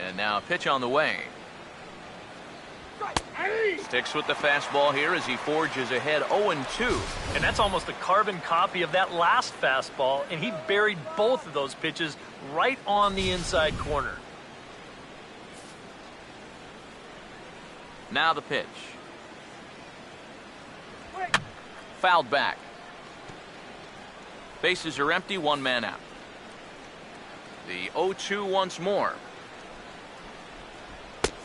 S3: And now a pitch on the way. Sticks with the fastball here as he forges ahead 0-2.
S6: And that's almost a carbon copy of that last fastball, and he buried both of those pitches right on the inside corner.
S3: Now the pitch. Fouled back. Bases are empty, one man out. The 0-2 once more.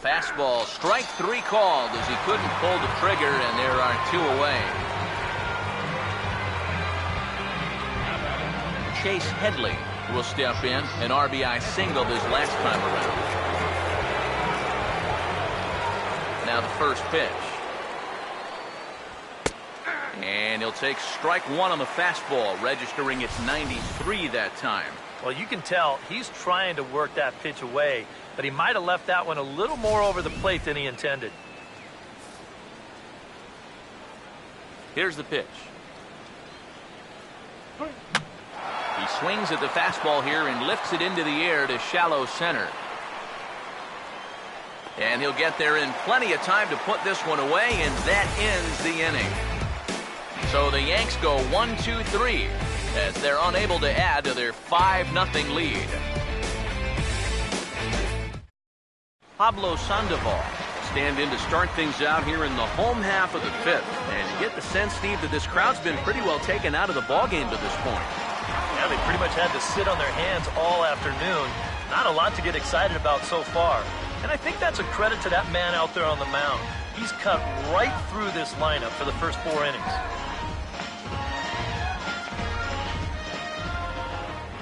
S3: Fastball, strike three called as he couldn't pull the trigger, and there are two away. Chase Headley will step in, an RBI single this last time around. Now the first pitch. And he'll take strike one on the fastball, registering its 93 that time.
S6: Well, you can tell he's trying to work that pitch away, but he might have left that one a little more over the plate than he intended.
S3: Here's the pitch. He swings at the fastball here and lifts it into the air to shallow center. And he'll get there in plenty of time to put this one away, and that ends the inning. So the Yanks go 1-2-3 as they're unable to add to their 5-0 lead. Pablo Sandoval stand in to start things out here in the home half of the fifth. And you get the sense, Steve, that this crowd's been pretty well taken out of the ballgame to this point.
S6: Yeah, they pretty much had to sit on their hands all afternoon. Not a lot to get excited about so far. And I think that's a credit to that man out there on the mound. He's cut right through this lineup for the first 4 innings.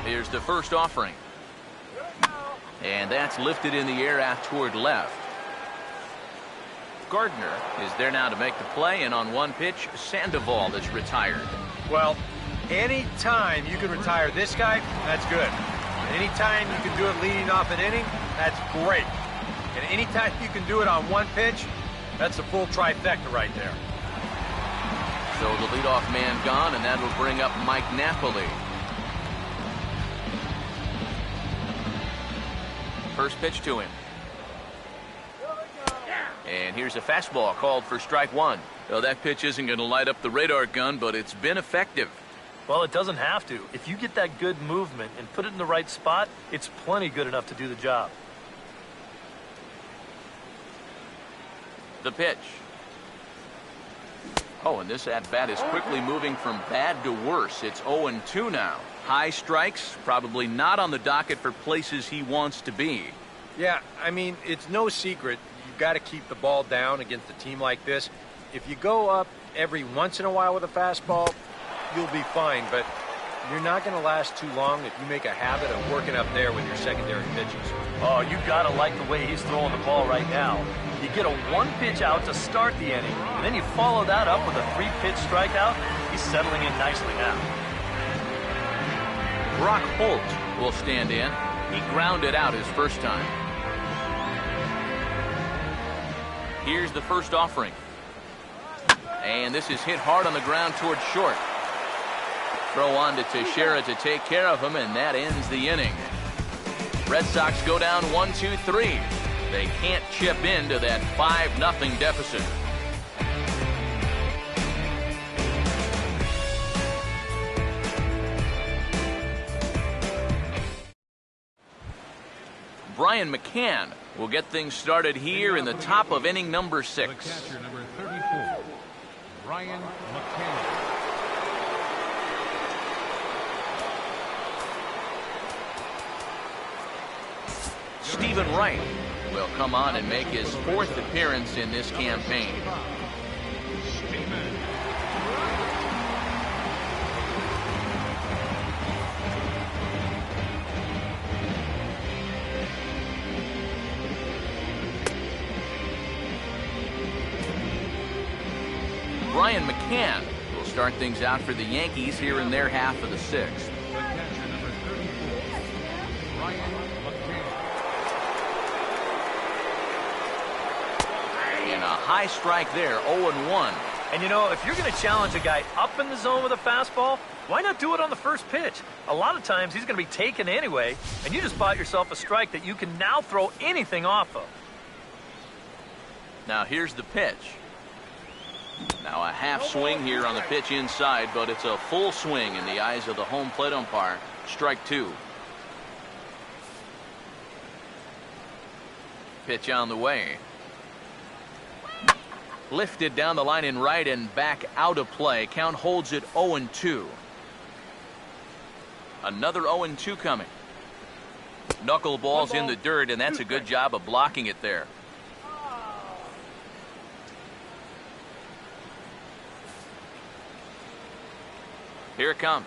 S3: Here's the first offering. And that's lifted in the air out toward left. Gardner is there now to make the play, and on one pitch, Sandoval is retired.
S4: Well, any time you can retire this guy, that's good. Anytime you can do it leading off an inning, that's great. And anytime you can do it on one pitch, that's a full trifecta right there.
S3: So the leadoff man gone, and that will bring up Mike Napoli. First pitch to him. And here's a fastball called for strike one. Well, that pitch isn't going to light up the radar gun, but it's been effective.
S6: Well, it doesn't have to. If you get that good movement and put it in the right spot, it's plenty good enough to do the job.
S3: The pitch. Oh, and this at-bat is quickly moving from bad to worse. It's 0-2 now. High strikes, probably not on the docket for places he wants to be.
S4: Yeah, I mean, it's no secret. You've got to keep the ball down against a team like this. If you go up every once in a while with a fastball, you'll be fine, but you're not going to last too long if you make a habit of working up there with your secondary pitches.
S6: Oh, you got to like the way he's throwing the ball right now. You get a 1-pitch out to start the inning, and then you follow that up with a 3-pitch strikeout. He's settling in nicely now.
S3: Brock Holt will stand in. He grounded out his first time. Here's the first offering. And this is hit hard on the ground towards short. Throw on to Teixeira to take care of him, and that ends the inning. Red Sox go down 1-2-3. They can't chip into that 5-0 deficit. Brian McCann will get things started here in the top of inning number 6.
S5: The catcher, number 34, Brian McCann.
S3: Stephen Wright will come on and make his 4th appearance in this campaign. Brian McCann will start things out for the Yankees here in their half of the 6th.
S5: The catcher, number 34, Brian McCann.
S3: And a high strike there, 0-1.
S6: And you know, if you're going to challenge a guy up in the zone with a fastball, why not do it on the first pitch? A lot of times he's going to be taken anyway, and you just bought yourself a strike that you can now throw anything off of.
S3: Now here's the pitch. Now a half swing here on the pitch inside, but it's a full swing in the eyes of the home plate umpire. Strike 2. Pitch on the way. Lifted down the line in right and back out of play. Count holds it 0-2. Another 0-2 coming. Knuckleball's in the dirt, and that's a good job of blocking it there. Here it comes.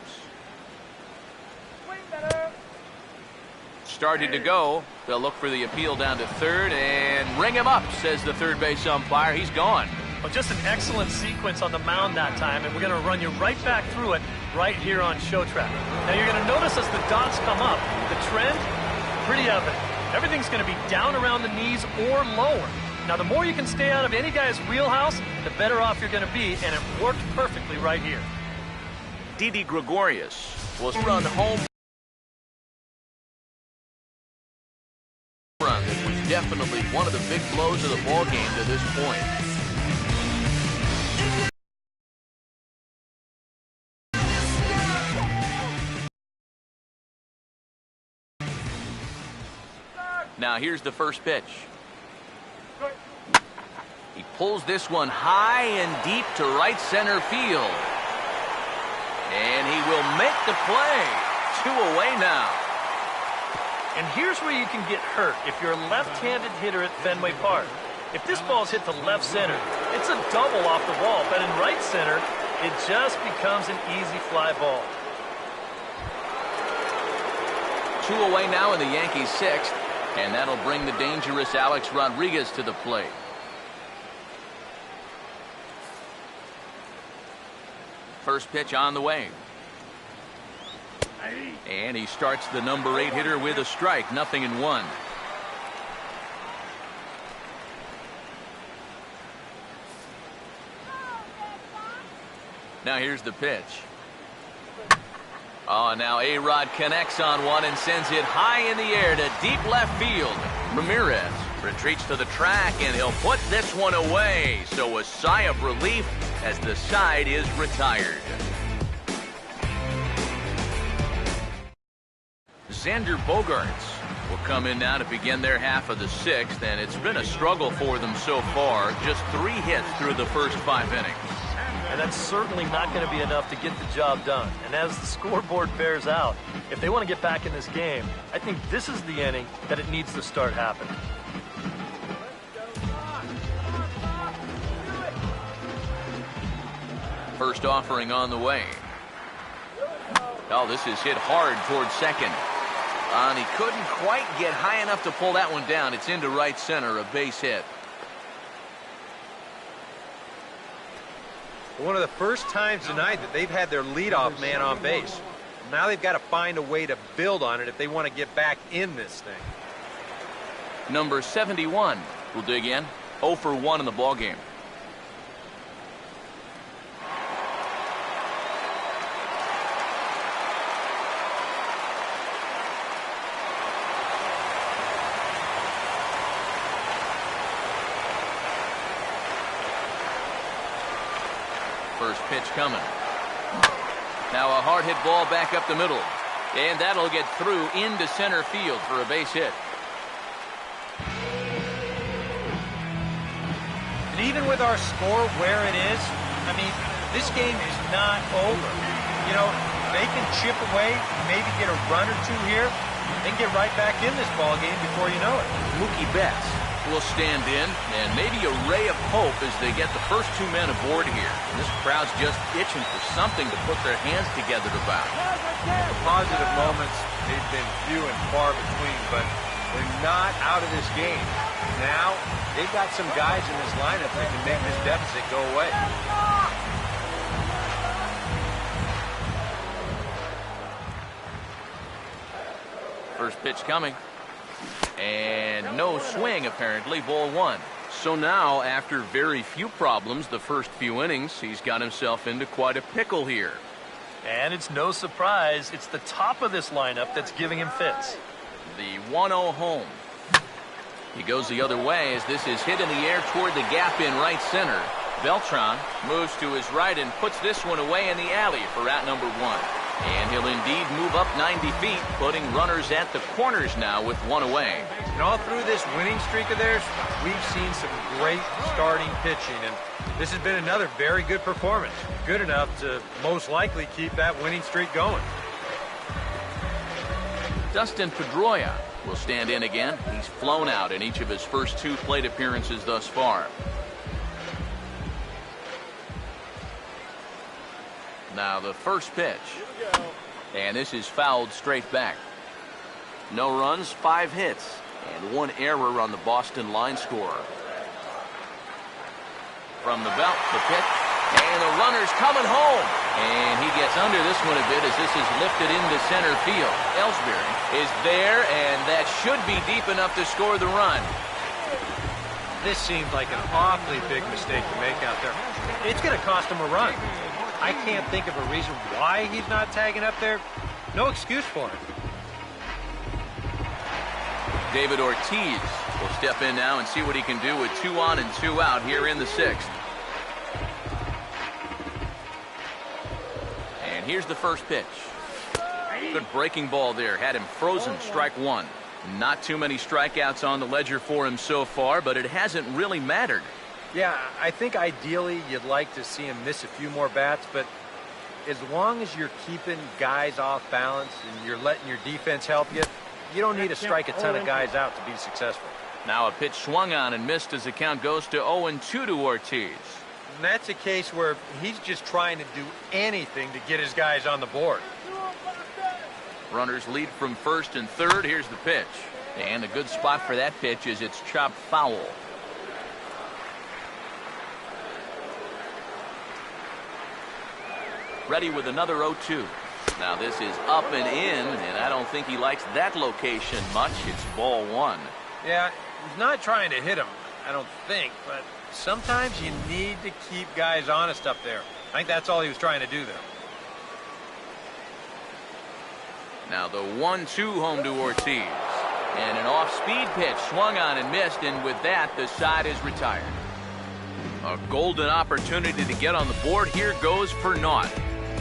S3: Started to go. They'll look for the appeal down to third and ring him up, says the third base umpire. He's gone.
S6: Well, just an excellent sequence on the mound that time, and we're going to run you right back through it right here on Show Track. Now, you're going to notice as the dots come up, the trend, pretty evident. Everything's going to be down around the knees or lower. Now, the more you can stay out of any guy's wheelhouse, the better off you're going to be, and it worked perfectly right here.
S3: Didi Gregorius will run home run. That was definitely one of the big blows of the ball game to this point. Now here's the first pitch. pulls this one high and deep to right center field. And he will make the play. 2 away now.
S6: And here's where you can get hurt if you're a left-handed hitter at Fenway Park. If this ball's hit to left center, it's a double off the wall. But in right center, it just becomes an easy fly ball.
S3: 2 away now in the Yankees' 6th. And that'll bring the dangerous Alex Rodriguez to the plate. First pitch on the way. And he starts the number 8 hitter with a strike. 0-1. Now here's the pitch. Oh, now A-Rod connects on one and sends it high in the air to deep left field. Ramirez retreats to the track, and he'll put this one away. So a sigh of relief as the side is retired. Xander Bogaerts will come in now to begin their half of the 6th, and it's been a struggle for them so far. Just 3 hits through the first 5 innings.
S6: And that's certainly not going to be enough to get the job done. And as the scoreboard bears out, if they want to get back in this game, I think this is the inning that it needs to start happening.
S3: First offering on the way. Oh, this is hit hard towards second. And he couldn't quite get high enough to pull that one down. It's into right center, a base hit.
S4: One of the first times tonight that they've had their leadoff man on base. Now they've got to find a way to build on it if they want to get back in this thing.
S3: Number 71 will dig in. 0 for 1 in the ballgame. First pitch coming. Now a hard hit ball back up the middle. And that'll get through into center field for a base hit.
S4: And even with our score where it is, I mean, this game is not over. You know, they can chip away, maybe get a run or 2 here, and get right back in this ball game before you know it.
S3: Mookie Betts will stand in, and maybe a ray of hope as they get the first 2 men aboard here. And this crowd's just itching for something to put their hands together about.
S4: The positive moments, they've been few and far between, but they're not out of this game. Now, they've got some guys in this lineup that can make this deficit go away.
S3: First pitch coming. And no swing, apparently. Ball 1. So now, after very few problems the first few innings, he's got himself into quite a pickle here.
S6: And it's no surprise, it's the top of this lineup that's giving him fits.
S3: The 1-0 home. He goes the other way as this is hit in the air toward the gap in right center. Beltran moves to his right and puts this one away in the alley for out number 1. And he'll indeed move up 90 feet, putting runners at the corners now with 1 away.
S4: And all through this winning streak of theirs, we've seen some great starting pitching, and this has been another very good performance. Good enough to most likely keep that winning streak going.
S3: Dustin Pedroia will stand in again. He's flown out in each of his first 2 plate appearances thus far. Now the first pitch. And this is fouled straight back. No runs, 5 hits, and 1 error on the Boston line scorer. From the belt, the pitch, and the runner's coming home. And he gets under this one a bit as this is lifted into center field. Ellsbury is there, and that should be deep enough to score the run.
S4: This seemed like an awfully big mistake to make out there. It's going to cost him a run. I can't think of a reason why he's not tagging up there. No excuse for it.
S3: David Ortiz will step in now and see what he can do with 2 on and 2 out here in the 6th. And here's the first pitch. Good breaking ball there. Had him frozen. Strike 1. Not too many strikeouts on the ledger for him so far, but it hasn't really mattered.
S4: Yeah, I think ideally you'd like to see him miss a few more bats, but as long as you're keeping guys off balance and you're letting your defense help you, you don't need to strike a ton of guys out to be successful.
S3: Now a pitch swung on and missed as the count goes to 0-2 to Ortiz.
S4: And that's a case where he's just trying to do anything to get his guys on the board.
S3: Runners lead from first and third. Here's the pitch. And a good spot for that pitch is it's chopped foul. Ready with another 0-2. Now this is up and in, and I don't think he likes that location much. It's ball one.
S4: Yeah, he's not trying to hit him, I don't think, but sometimes you need to keep guys honest up there. I think that's all he was trying to do there.
S3: Now the 1-2 home to Ortiz. And an off-speed pitch swung on and missed, and with that, the side is retired. A golden opportunity to get on the board here goes for naught.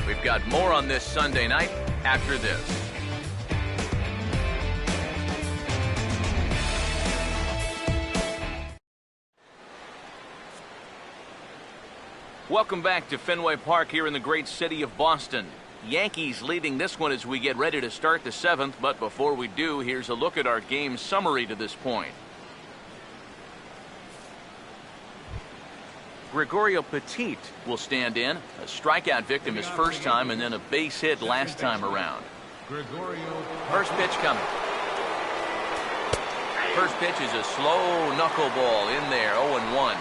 S3: We've got more on this Sunday night after this. Welcome back to Fenway Park here in the great city of Boston. Yankees leading this one as we get ready to start the seventh, but before we do, here's a look at our game summary to this point. Gregorio Petit will stand in, a strikeout victim his first time and then a base hit last time around. First pitch coming. First pitch is a slow knuckleball in there, 0-1.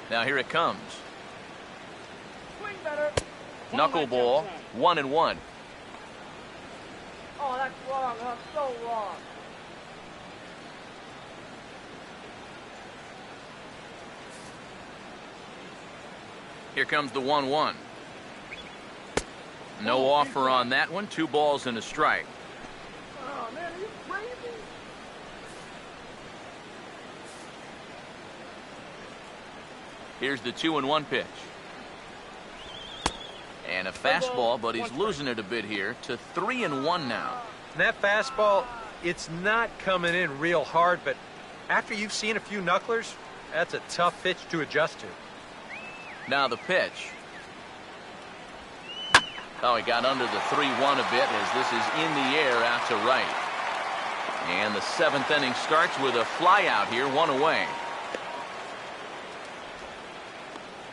S3: Now here it comes. Knuckleball, 1-1.
S7: Oh, that's wrong. That's so wrong.
S3: Here comes the 1-1. No offer on that one. 2 balls and a strike.
S7: Oh, man, are you crazy?
S3: Here's the 2-1 pitch. And a fastball, but he's losing it a bit here to 3-1 now.
S4: And that fastball, it's not coming in real hard, but after you've seen a few knucklers, that's a tough pitch to adjust to.
S3: Now the pitch. Oh, he got under the 3-1 a bit as this is in the air out to right. And the 7th inning starts with a fly out here, 1 away.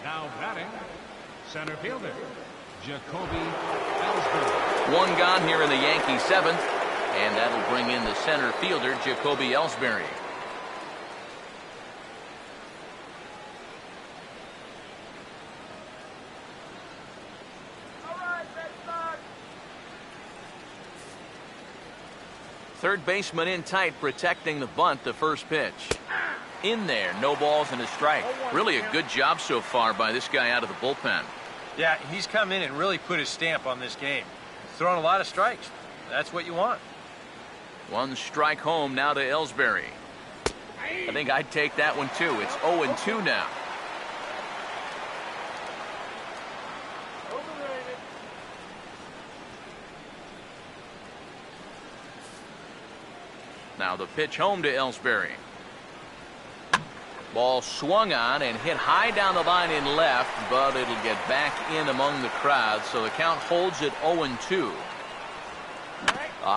S5: Now batting, center fielder, Jacoby Ellsbury.
S3: 1 gone here in the Yankee 7th, and that'll bring in the center fielder, Jacoby Ellsbury. Third baseman in tight, protecting the bunt, the first pitch. In there, no balls and a strike. Really a good job so far by this guy out of the bullpen.
S4: Yeah, he's come in and really put his stamp on this game. He's thrown a lot of strikes. That's what you want.
S3: 1 strike home now to Ellsbury. I think I'd take that one too. It's 0-2 now. Now the pitch home to Ellsbury. Ball swung on and hit high down the line in left, but it'll get back in among the crowd, so the count holds at 0-2.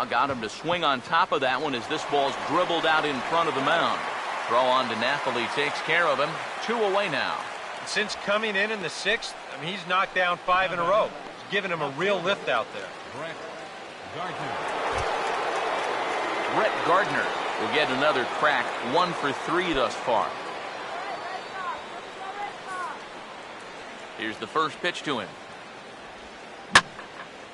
S3: Got him to swing on top of that one as this ball's dribbled out in front of the mound. Throw on to Napoli takes care of him. 2 away now.
S4: Since coming in the 6th, I mean, he's knocked down 5 in a row. It's given him a real lift out there.
S5: Brett Gardner.
S3: Brett Gardner will get another crack, 1 for 3 thus far. Here's the first pitch to him.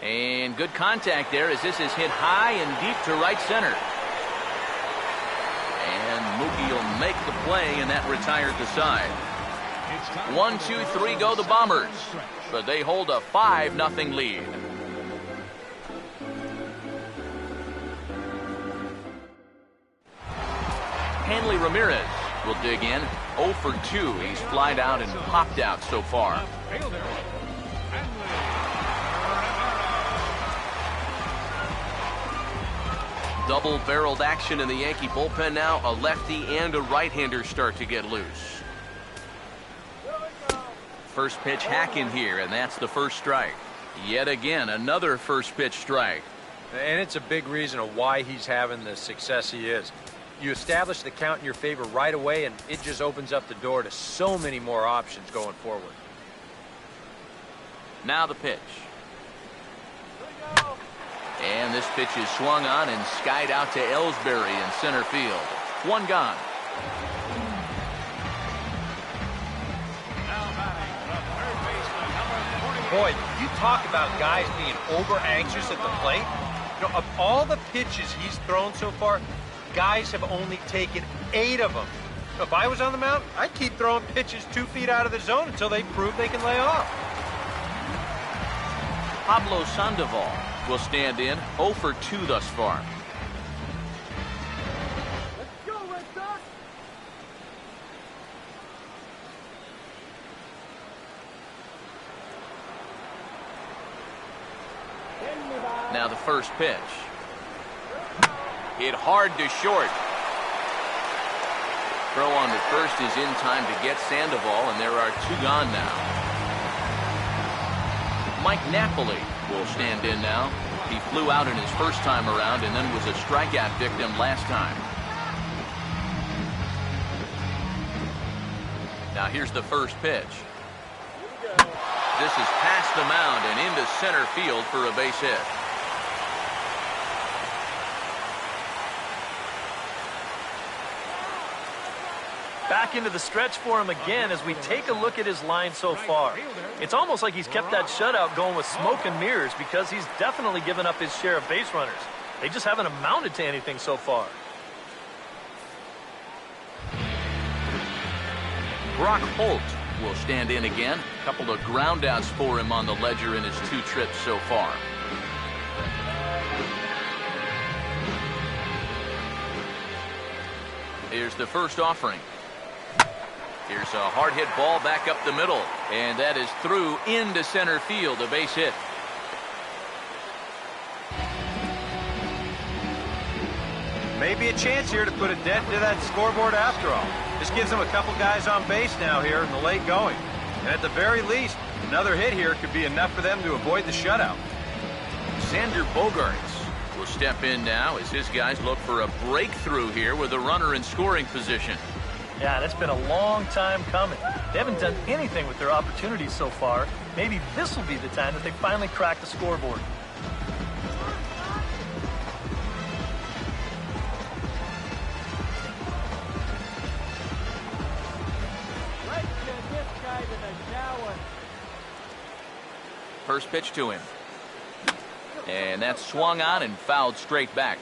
S3: And good contact there as this is hit high and deep to right center. And Mookie will make the play, and that retired the side. 1, 2, 3 go the Bombers, but they hold a 5-0 lead. Hanley Ramirez will dig in. 0 for 2. He's flied out and popped out so far.
S5: Fielder, Hanley
S3: double-barreled action in the Yankee bullpen now. A lefty and a right-hander start to get loose. First pitch hack in here, and that's the first strike. Yet again, another first pitch strike.
S4: And it's a big reason of why he's having the success he is. You establish the count in your favor right away, and it just opens up the door to so many more options going forward.
S3: Now the pitch. And this pitch is swung on and skied out to Ellsbury in center field. One gone.
S4: Boy, you talk about guys being over-anxious at the plate. You know, of all the pitches he's thrown so far, guys have only taken 8 of them. If I was on the mound, I'd keep throwing pitches 2 feet out of the zone until they prove they can lay off.
S3: Pablo Sandoval will stand in, 0 for 2 thus far.
S7: Let's go, Red Sox!
S3: Now the first pitch. Hit hard to short. Throw on to first is in time to get Sandoval, and there are 2 gone now. Mike Napoli will stand in now. He flew out in his first time around and then was a strikeout victim last time. Now here's the first pitch. This is past the mound and into center field for a base hit.
S6: Back into the stretch for him again as we take a look at his line so far. It's almost like he's kept that shutout going with smoke and mirrors because he's definitely given up his share of base runners. They just haven't amounted to anything so far.
S3: Brock Holt will stand in again. A couple of ground outs for him on the ledger in his 2 trips so far. Here's the first offering. Here's a hard hit ball back up the middle, and that is through into center field, a base hit.
S4: Maybe a chance here to put a dent into that scoreboard after all. This gives them a couple guys on base now here in the late going. And at the very least, another hit here could be enough for them to avoid the shutout.
S3: Xander Bogaerts will step in now as his guys look for a breakthrough here with a runner in scoring position.
S6: Yeah, it's been a long time coming. They haven't done anything with their opportunities so far. Maybe this will be the time that they finally crack the scoreboard.
S7: Let's get this guy to the shower.
S3: First pitch to him. And that's swung on and fouled straight back.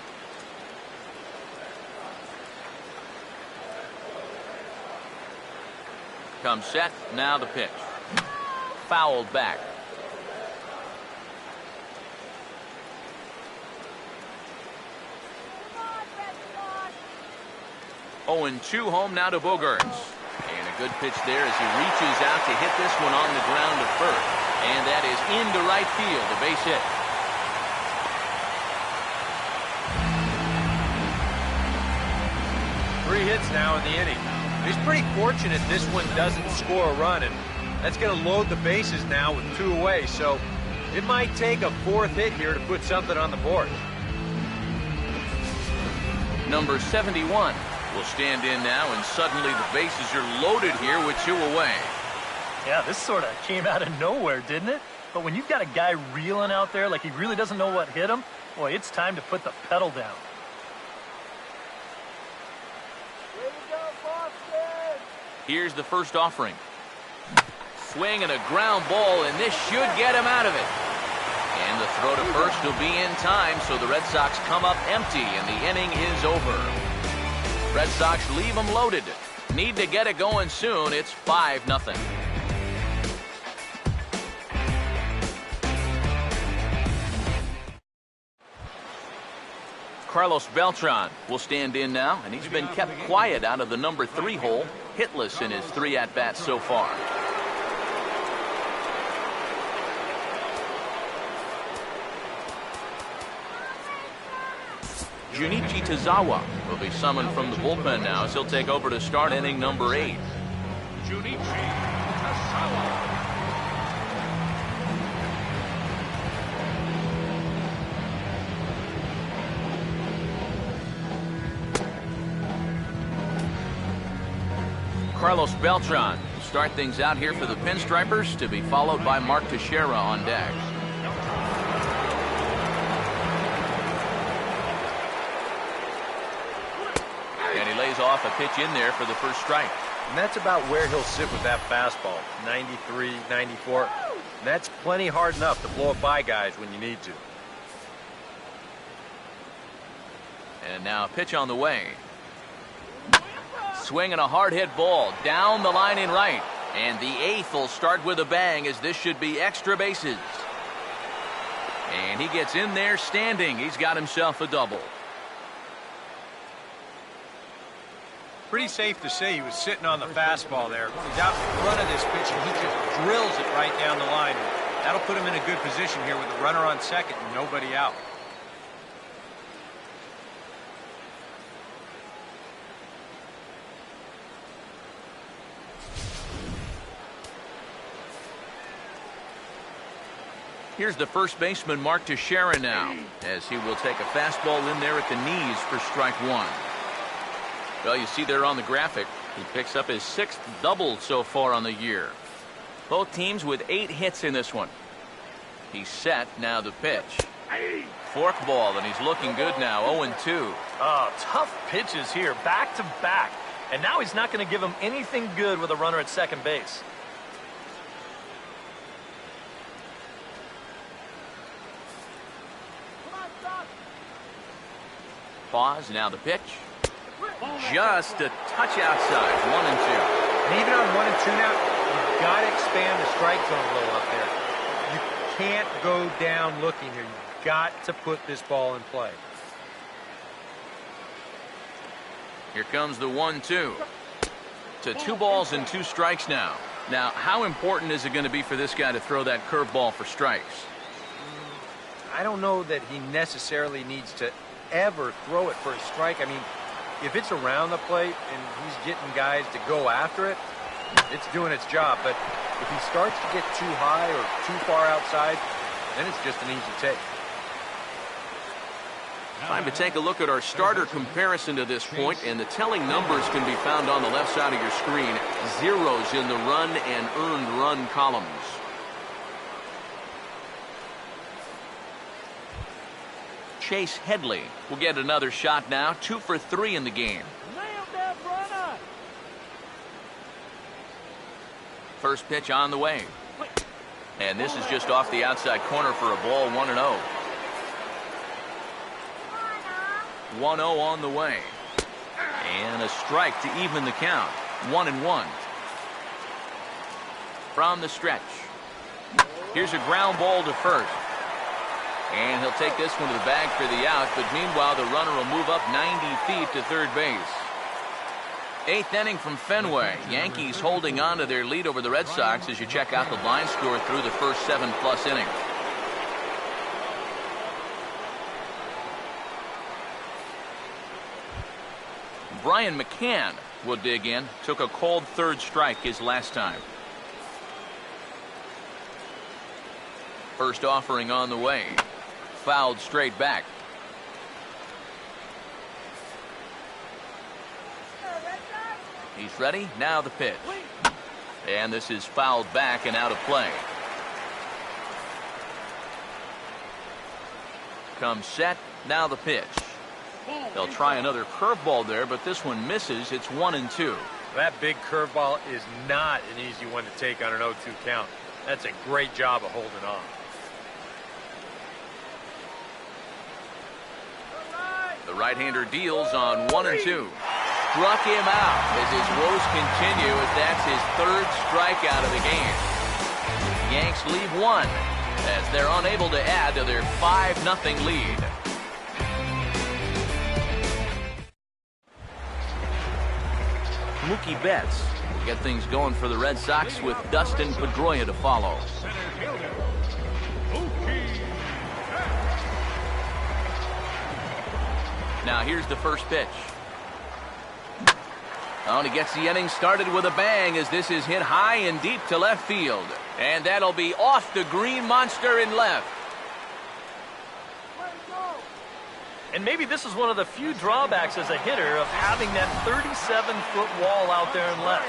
S3: Comes set, now the pitch. Fouled back. Oh, and 2 home now to Bogaerts. And a good pitch there as he reaches out to hit this one on the ground to first. And that is into right field, a base hit.
S4: Three hits now in the inning. He's pretty fortunate this one doesn't score a run, and that's going to load the bases now with 2 away, so it might take a 4th hit here to put something on the board.
S3: Number 71 will stand in now, and suddenly the bases are loaded here with 2 away.
S6: Yeah, this sort of came out of nowhere, didn't it? But when you've got a guy reeling out there like he really doesn't know what hit him, boy, it's time to put the pedal down.
S3: Here's the first offering. Swing and a ground ball, and this should get him out of it. And the throw to first will be in time, so the Red Sox come up empty, and the inning is over. Red Sox leave them loaded. Need to get it going soon. It's 5-0. Carlos Beltran will stand in now, and he's been kept quiet out of the number 3 hole, hitless in his 3 at-bats so far. Junichi Tazawa will be summoned from the bullpen now as he'll take over to start inning number 8.
S5: Junichi Tazawa.
S3: Carlos Beltran will start things out here for the Pinstripers, to be followed by Mark Teixeira on deck. And he lays off a pitch in there for the first strike.
S4: And that's about where he'll sit with that fastball, 93, 94. And that's plenty hard enough to blow it by guys when you need to.
S3: And now a pitch on the way. Swinging a hard hit ball down the line in right. And the 8th will start with a bang, as this should be extra bases. And he gets in there standing. He's got himself a double.
S4: Pretty safe to say he was sitting on the fastball there. He's out in front of this pitch, and he just drills it right down the line. That'll put him in a good position here with a runner on second and nobody out.
S3: Here's the first baseman, Mark Teixeira, now, as he will take a fastball in there at the knees for strike 1. Well, you see there on the graphic, he picks up his 6th double so far on the year. Both teams with 8 hits in this one. He's set. Now the pitch. Fork ball, and he's looking good now. 0-2.
S6: Oh, tough pitches here, back to back. And now he's not going to give him anything good with a runner at second base.
S3: Pause. Now the pitch. Just a touch outside. 1-2.
S4: And even on 1-2 now, you've got to expand the strike zone a little up there. You can't go down looking here. You've got to put this ball in play.
S3: Here comes the 1-2. To 2 balls and 2 strikes now. Now, how important is it going to be for this guy to throw that curveball for strikes?
S4: I don't know that he necessarily needs to ever throw it for a strike. I mean, if it's around the plate and he's getting guys to go after it, it's doing its job. But if he starts to get too high or too far outside, then it's just an easy take.
S3: Time to take a look at our starter comparison to this point, and the telling numbers can be found on the left side of your screen. Zeros in the run and earned run columns. Chase Headley will get another shot now. 2 for 3 in the game.
S7: Nailed that runner.
S3: First pitch on the way. And this is just off the outside corner for a ball. 1-0. 1-0 on the way. And a strike to even the count. 1-1. From the stretch. Here's a ground ball to first. And he'll take this one to the bag for the out, but meanwhile the runner will move up 90 feet to third base. 8th inning from Fenway. Yankees holding on to their lead over the Red Sox as you check out the line score through the first 7+ innings. Brian McCann will dig in. Took a cold third strike his last time. First offering on the way. Fouled straight back. He's ready. Now the pitch. And this is fouled back and out of play. Comes set. Now the pitch. They'll try another curveball there, but this one misses. It's 1-2.
S4: That big curveball is not an easy one to take on an 0-2 count. That's a great job of holding on.
S3: The right-hander deals on 1-2. Struck him out as his woes continue, as that's his 3rd strikeout of the game. Yanks leave 1 as they're unable to add to their 5-0 lead. Mookie Betts will get things going for the Red Sox with Dustin Pedroia to follow.
S5: Center fielder, Mookie Betts.
S3: Now here's the first pitch. Oh, and he gets the inning started with a bang as this is hit high and deep to left field. And that'll be off the green monster in left.
S6: And maybe this is one of the few drawbacks as a hitter of having that 37-foot wall out there in left.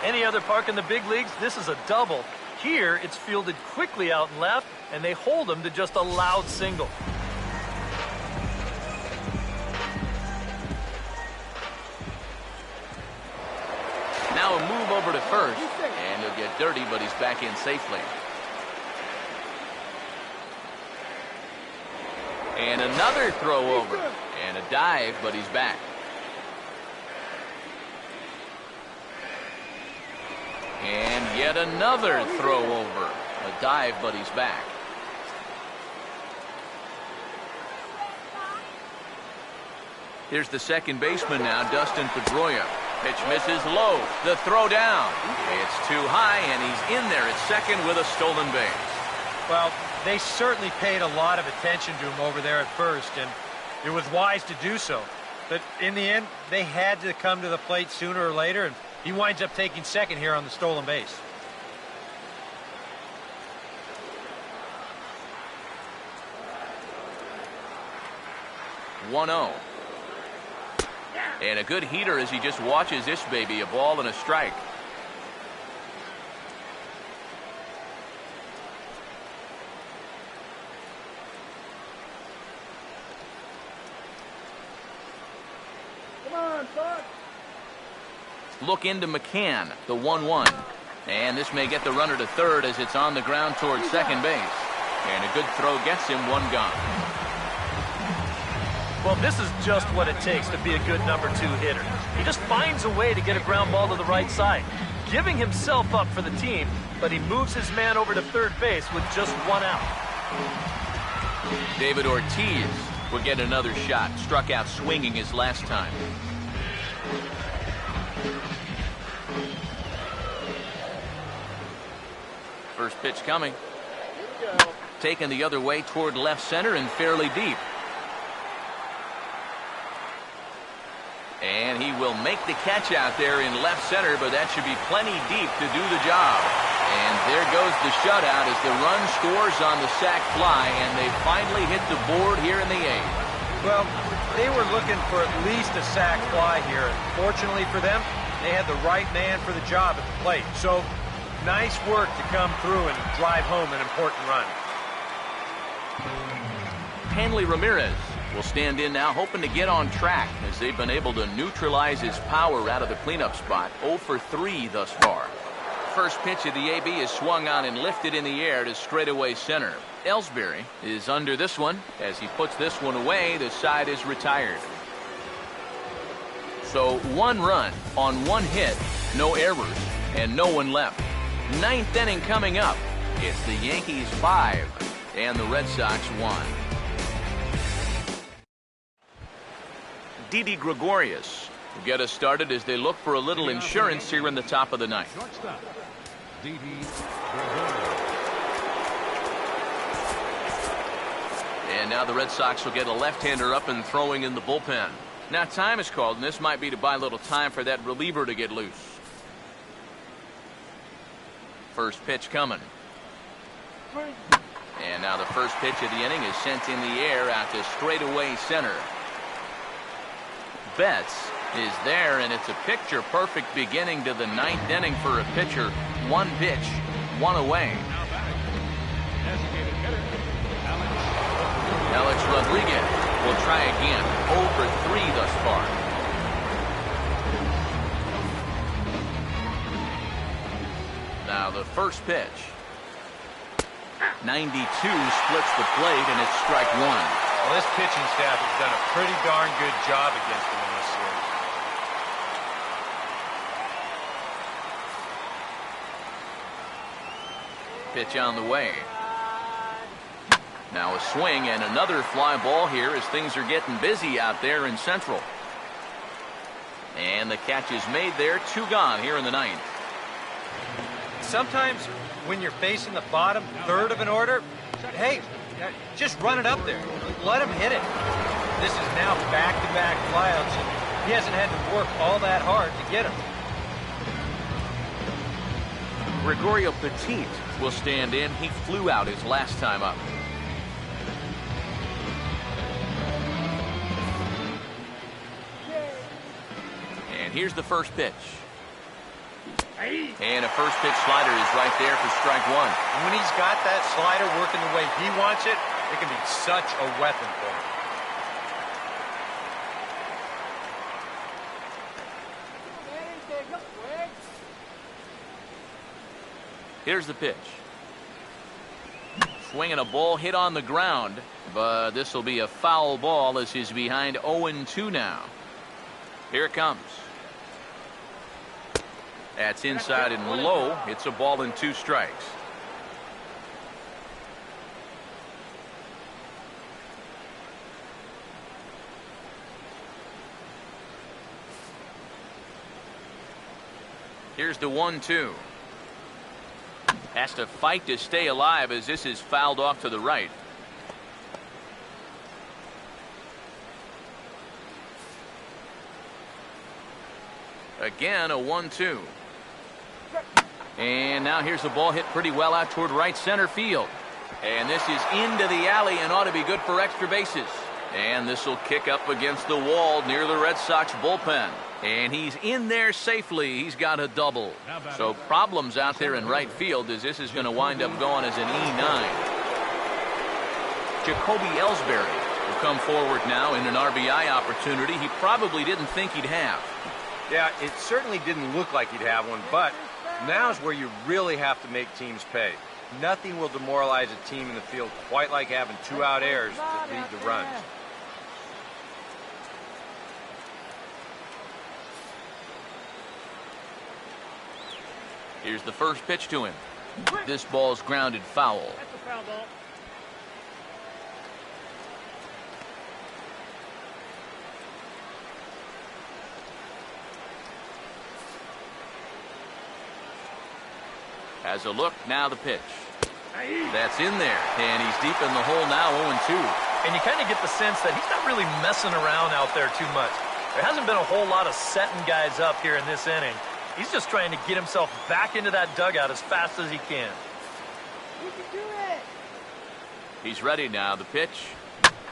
S6: Any other park in the big leagues, this is a double. Here, it's fielded quickly out in left, and they hold him to just a loud single.
S3: Now a move over to first, and he'll get dirty, but he's back in safely. And another throw over, and a dive, but he's back. And yet another throw over, a dive, but he's back. Here's the second baseman now, Dustin Pedroia. Pitch misses low. The throw down. It's too high, and he's in there at second with a stolen base.
S4: Well, they certainly paid a lot of attention to him over there at first, and it was wise to do so. But in the end, they had to come to the plate sooner or later, and he winds up taking second here on the stolen base.
S3: One-0. And a good heater as he just watches this baby, a ball and a strike.
S7: Come on, Buck.
S3: Look into McCann, the 1-1. And this may get the runner to third as it's on the ground towards second base. And a good throw gets him one gone.
S6: Well, this is just what it takes to be a good number 2 hitter. He just finds a way to get a ground ball to the right side, giving himself up for the team, but he moves his man over to third base with just 1 out.
S3: David Ortiz will get another shot. Struck out swinging his last time. First pitch coming. Taken the other way toward left center and fairly deep. And he will make the catch out there in left center, but that should be plenty deep to do the job. And there goes the shutout as the run scores on the sac fly, and they finally hit the board here in the 8th.
S4: Well, they were looking for at least a sac fly here. Fortunately for them, they had the right man for the job at the plate. So, nice work to come through and drive home an important run.
S3: Hanley Ramirez will stand in now, hoping to get on track as they've been able to neutralize his power out of the cleanup spot. 0 for 3 thus far. First pitch of the AB is swung on and lifted in the air to straightaway center. Ellsbury is under this one. As he puts this one away, the side is retired. So 1 run on 1 hit, no errors, and no one left. 9th inning coming up. It's the Yankees 5 and the Red Sox 1. Didi Gregorius will get us started as they look for a little insurance here in the top of the 9th.
S5: Shortstop, Didi
S3: And now the Red Sox will get a left-hander up and throwing in the bullpen. Now time is called, and this might be to buy a little time for that reliever to get loose. First pitch coming. And now the first pitch of the inning is sent in the air out to straightaway center. Betts is there, and it's a picture-perfect beginning to the 9th inning for a pitcher. 1 pitch, 1 away. Alex Rodriguez will try again. 0 for 3 thus far. Now the first pitch. 92 splits the plate, and it's strike 1.
S4: Well, this pitching staff has done a pretty darn good job against him in this series.
S3: Pitch on the way. Now a swing and another fly ball here as things are getting busy out there in Central. And the catch is made there. 2 gone here in the 9th.
S4: Sometimes when you're facing the bottom third of an order, hey, just run it up there. Let him hit it. This is now back-to-back flyouts, and he hasn't had to work all that hard to get them.
S3: Gregorio Petit will stand in. He flew out his last time up. And here's the first pitch. And a first pitch slider is right there for strike one.
S4: And when he's got that slider working the way he wants it, it can be such a weapon for him.
S3: Here's the pitch. Swinging a ball hit on the ground, but this will be a foul ball as he's behind 0-2 now. Here it comes. That's inside and low. It's a ball and 2 strikes. Here's the 1-2. Has to fight to stay alive as this is fouled off to the right. Again, a 1-2. And now here's the ball hit pretty well out toward right center field. And this is into the alley and ought to be good for extra bases. And this will kick up against the wall near the Red Sox bullpen. And he's in there safely. He's got a double. So problems out there in right field as this is going to wind up going as an E9. Jacoby Ellsbury will come forward now in an RBI opportunity he probably didn't think he'd have.
S4: Yeah, it certainly didn't look like he'd have one, but now's where you really have to make teams pay. Nothing will demoralize a team in the field quite like having 2 out errors that lead to runs.
S3: Here's the first pitch to him. This ball's grounded foul.
S7: That's a foul ball.
S3: Has a look, now the pitch. That's in there, and he's deep in the hole now, 0-2.
S6: And you kind of get the sense that he's not really messing around out there too much. There hasn't been a whole lot of setting guys up here in this inning. He's just trying to get himself back into that dugout as fast as he can.
S7: You can do it.
S3: He's ready now, the pitch.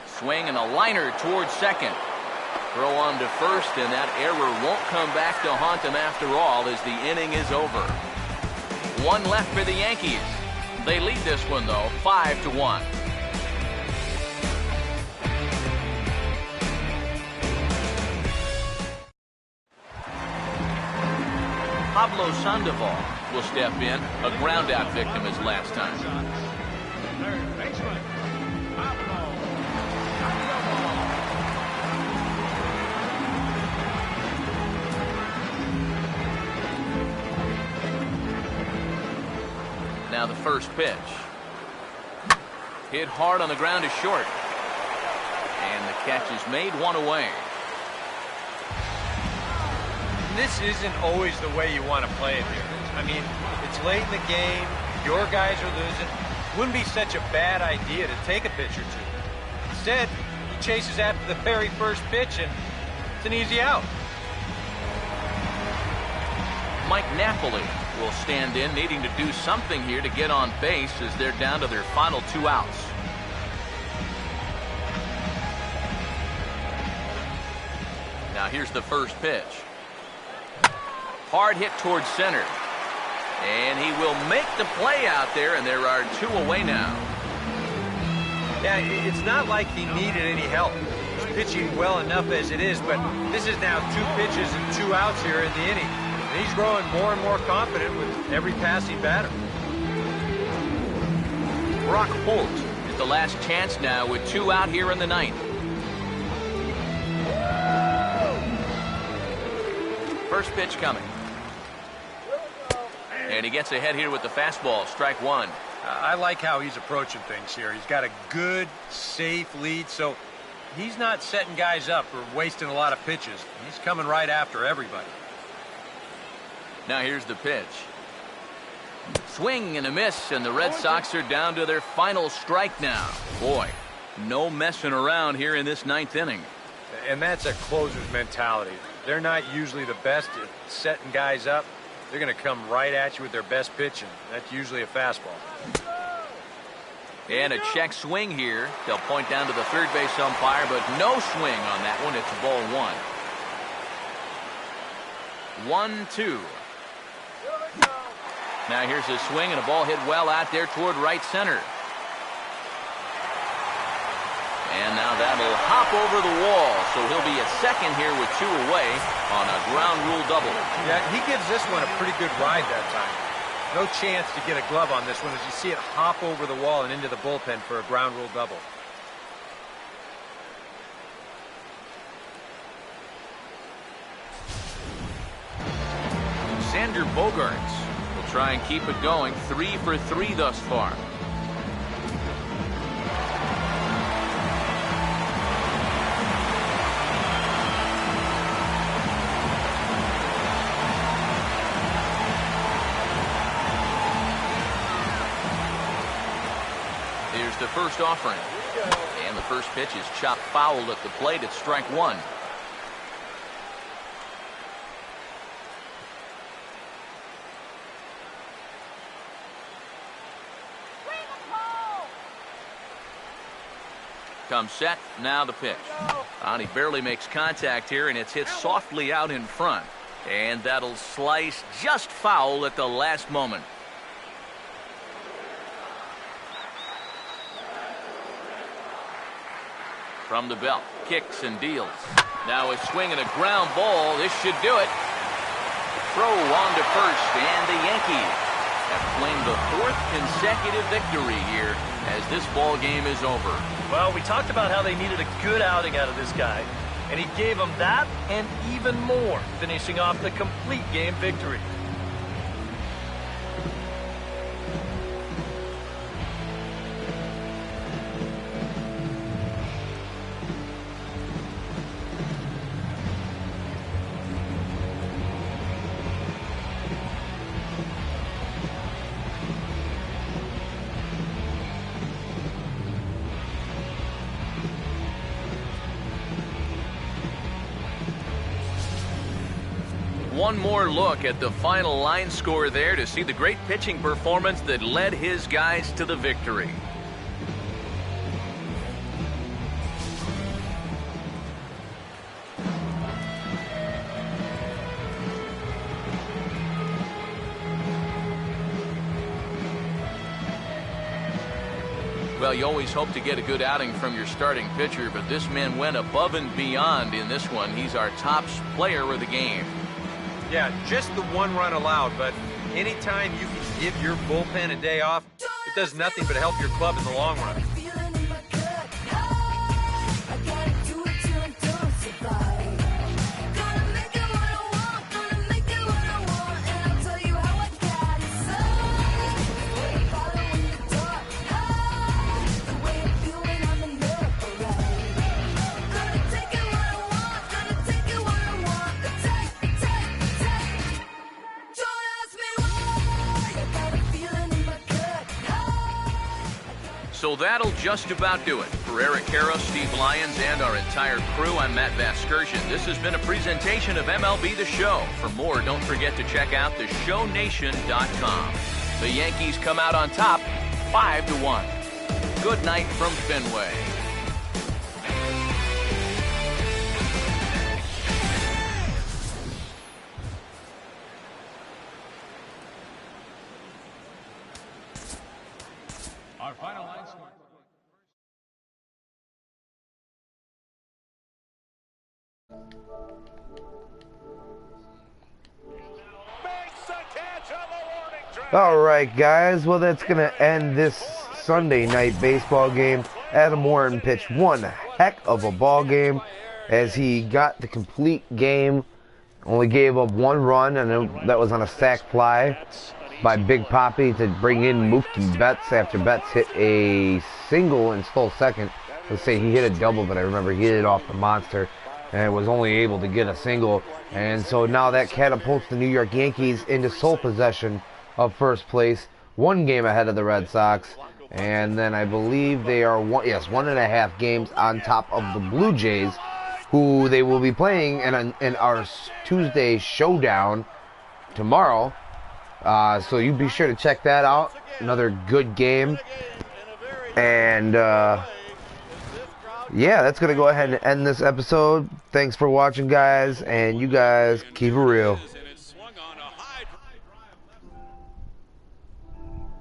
S3: Swing and a liner towards second. Throw on to first, and that error won't come back to haunt him after all as the inning is over. 1 left for the Yankees. They lead this one, though, 5-1. Pablo Sandoval will step in, a ground-out victim as last time.
S5: Third baseman, Pablo Sandoval.
S3: Now the first pitch. Hit hard on the ground is short. And the catch is made, 1 away.
S4: This isn't always the way you want to play it here. I mean, it's late in the game. Your guys are losing. Wouldn't be such a bad idea to take a pitch or 2. Instead, he chases after the very first pitch, and it's an easy out.
S3: Mike Napoli will stand in, needing to do something here to get on base as they're down to their final 2 outs. Now here's the first pitch. Hard hit towards center. And he will make the play out there, and there are 2 away now.
S4: Yeah, it's not like he needed any help. He's pitching well enough as it is, but this is now 2 pitches and 2 outs here in the inning. And he's growing more and more confident with every passing batter.
S3: Brock Holt is the last chance now with 2 out here in the 9th. First pitch coming. And he gets ahead here with the fastball, strike 1.
S4: I like how he's approaching things here. He's got a good, safe lead, so he's not setting guys up or wasting a lot of pitches. He's coming right after everybody.
S3: Now here's the pitch. Swing and a miss, and the Red Sox are down to their final strike now. Boy, No messing around here in this 9th inning.
S4: And that's a closer's mentality. They're not usually the best at setting guys up. They're going to come right at you with their best pitch, and that's usually a fastball.
S3: And a check swing here. They'll point down to the third base umpire, but no swing on that one. It's ball 1. 1-2. Now here's a swing and a ball hit well out there toward right center. And now that'll hop over the wall, so he'll be at second here with 2 away on a ground rule double.
S4: Yeah, he gives this one a pretty good ride that time. No chance to get a glove on this one as you see it hop over the wall and into the bullpen for a ground rule double.
S3: Sander Bogaerts will try and keep it going. 3 for 3 thus far. Here's the first offering. And the first pitch is chopped foul at the plate. It's strike 1. Comes set. Now the pitch. He barely makes contact here, and it's hit softly out in front. And that'll slice just foul at the last moment. From the belt, kicks and deals. Now a swing and a ground ball. This should do it. Throw on to first, and the Yankees have claimed the 4th consecutive victory here as this ball game is over.
S6: Well, we talked about how they needed a good outing out of this guy, and he gave them that and even more, finishing off the complete game victory.
S3: One more look at the final line score there to see the great pitching performance that led his guys to the victory. Well, you always hope to get a good outing from your starting pitcher, but this man went above and beyond in this one. He's our top player of the game.
S4: Yeah, just the 1 run allowed, but anytime you can give your bullpen a day off, it does nothing but help your club in the long run.
S3: So that'll just about do it. For Eric Harrow, Steve Lyons, and our entire crew, I'm Matt Vasgersian. This has been a presentation of MLB The Show. For more, don't forget to check out theshownation.com. The Yankees come out on top, 5-1. Good night from Fenway.
S5: Our final line score.
S1: All right, guys. Well, that's going to end this Sunday night baseball game. Adam Warren pitched one heck of a ball game as he got the complete game. Only gave up 1 run, and that was on a sac fly by Big Papi to bring in Mookie Betts after Betts hit a single and stole second. Let's say he hit a double, but I remember he hit it off the monster and was only able to get a single. And so now that catapults the New York Yankees into sole possession of first place, 1 game ahead of the Red Sox. And then I believe they are 1.5 games on top of the Blue Jays, who they will be playing in our Tuesday showdown tomorrow. So you be sure to check that out. Another good game. And yeah, that's going to go ahead and end this episode. Thanks for watching, guys. And you guys keep it real.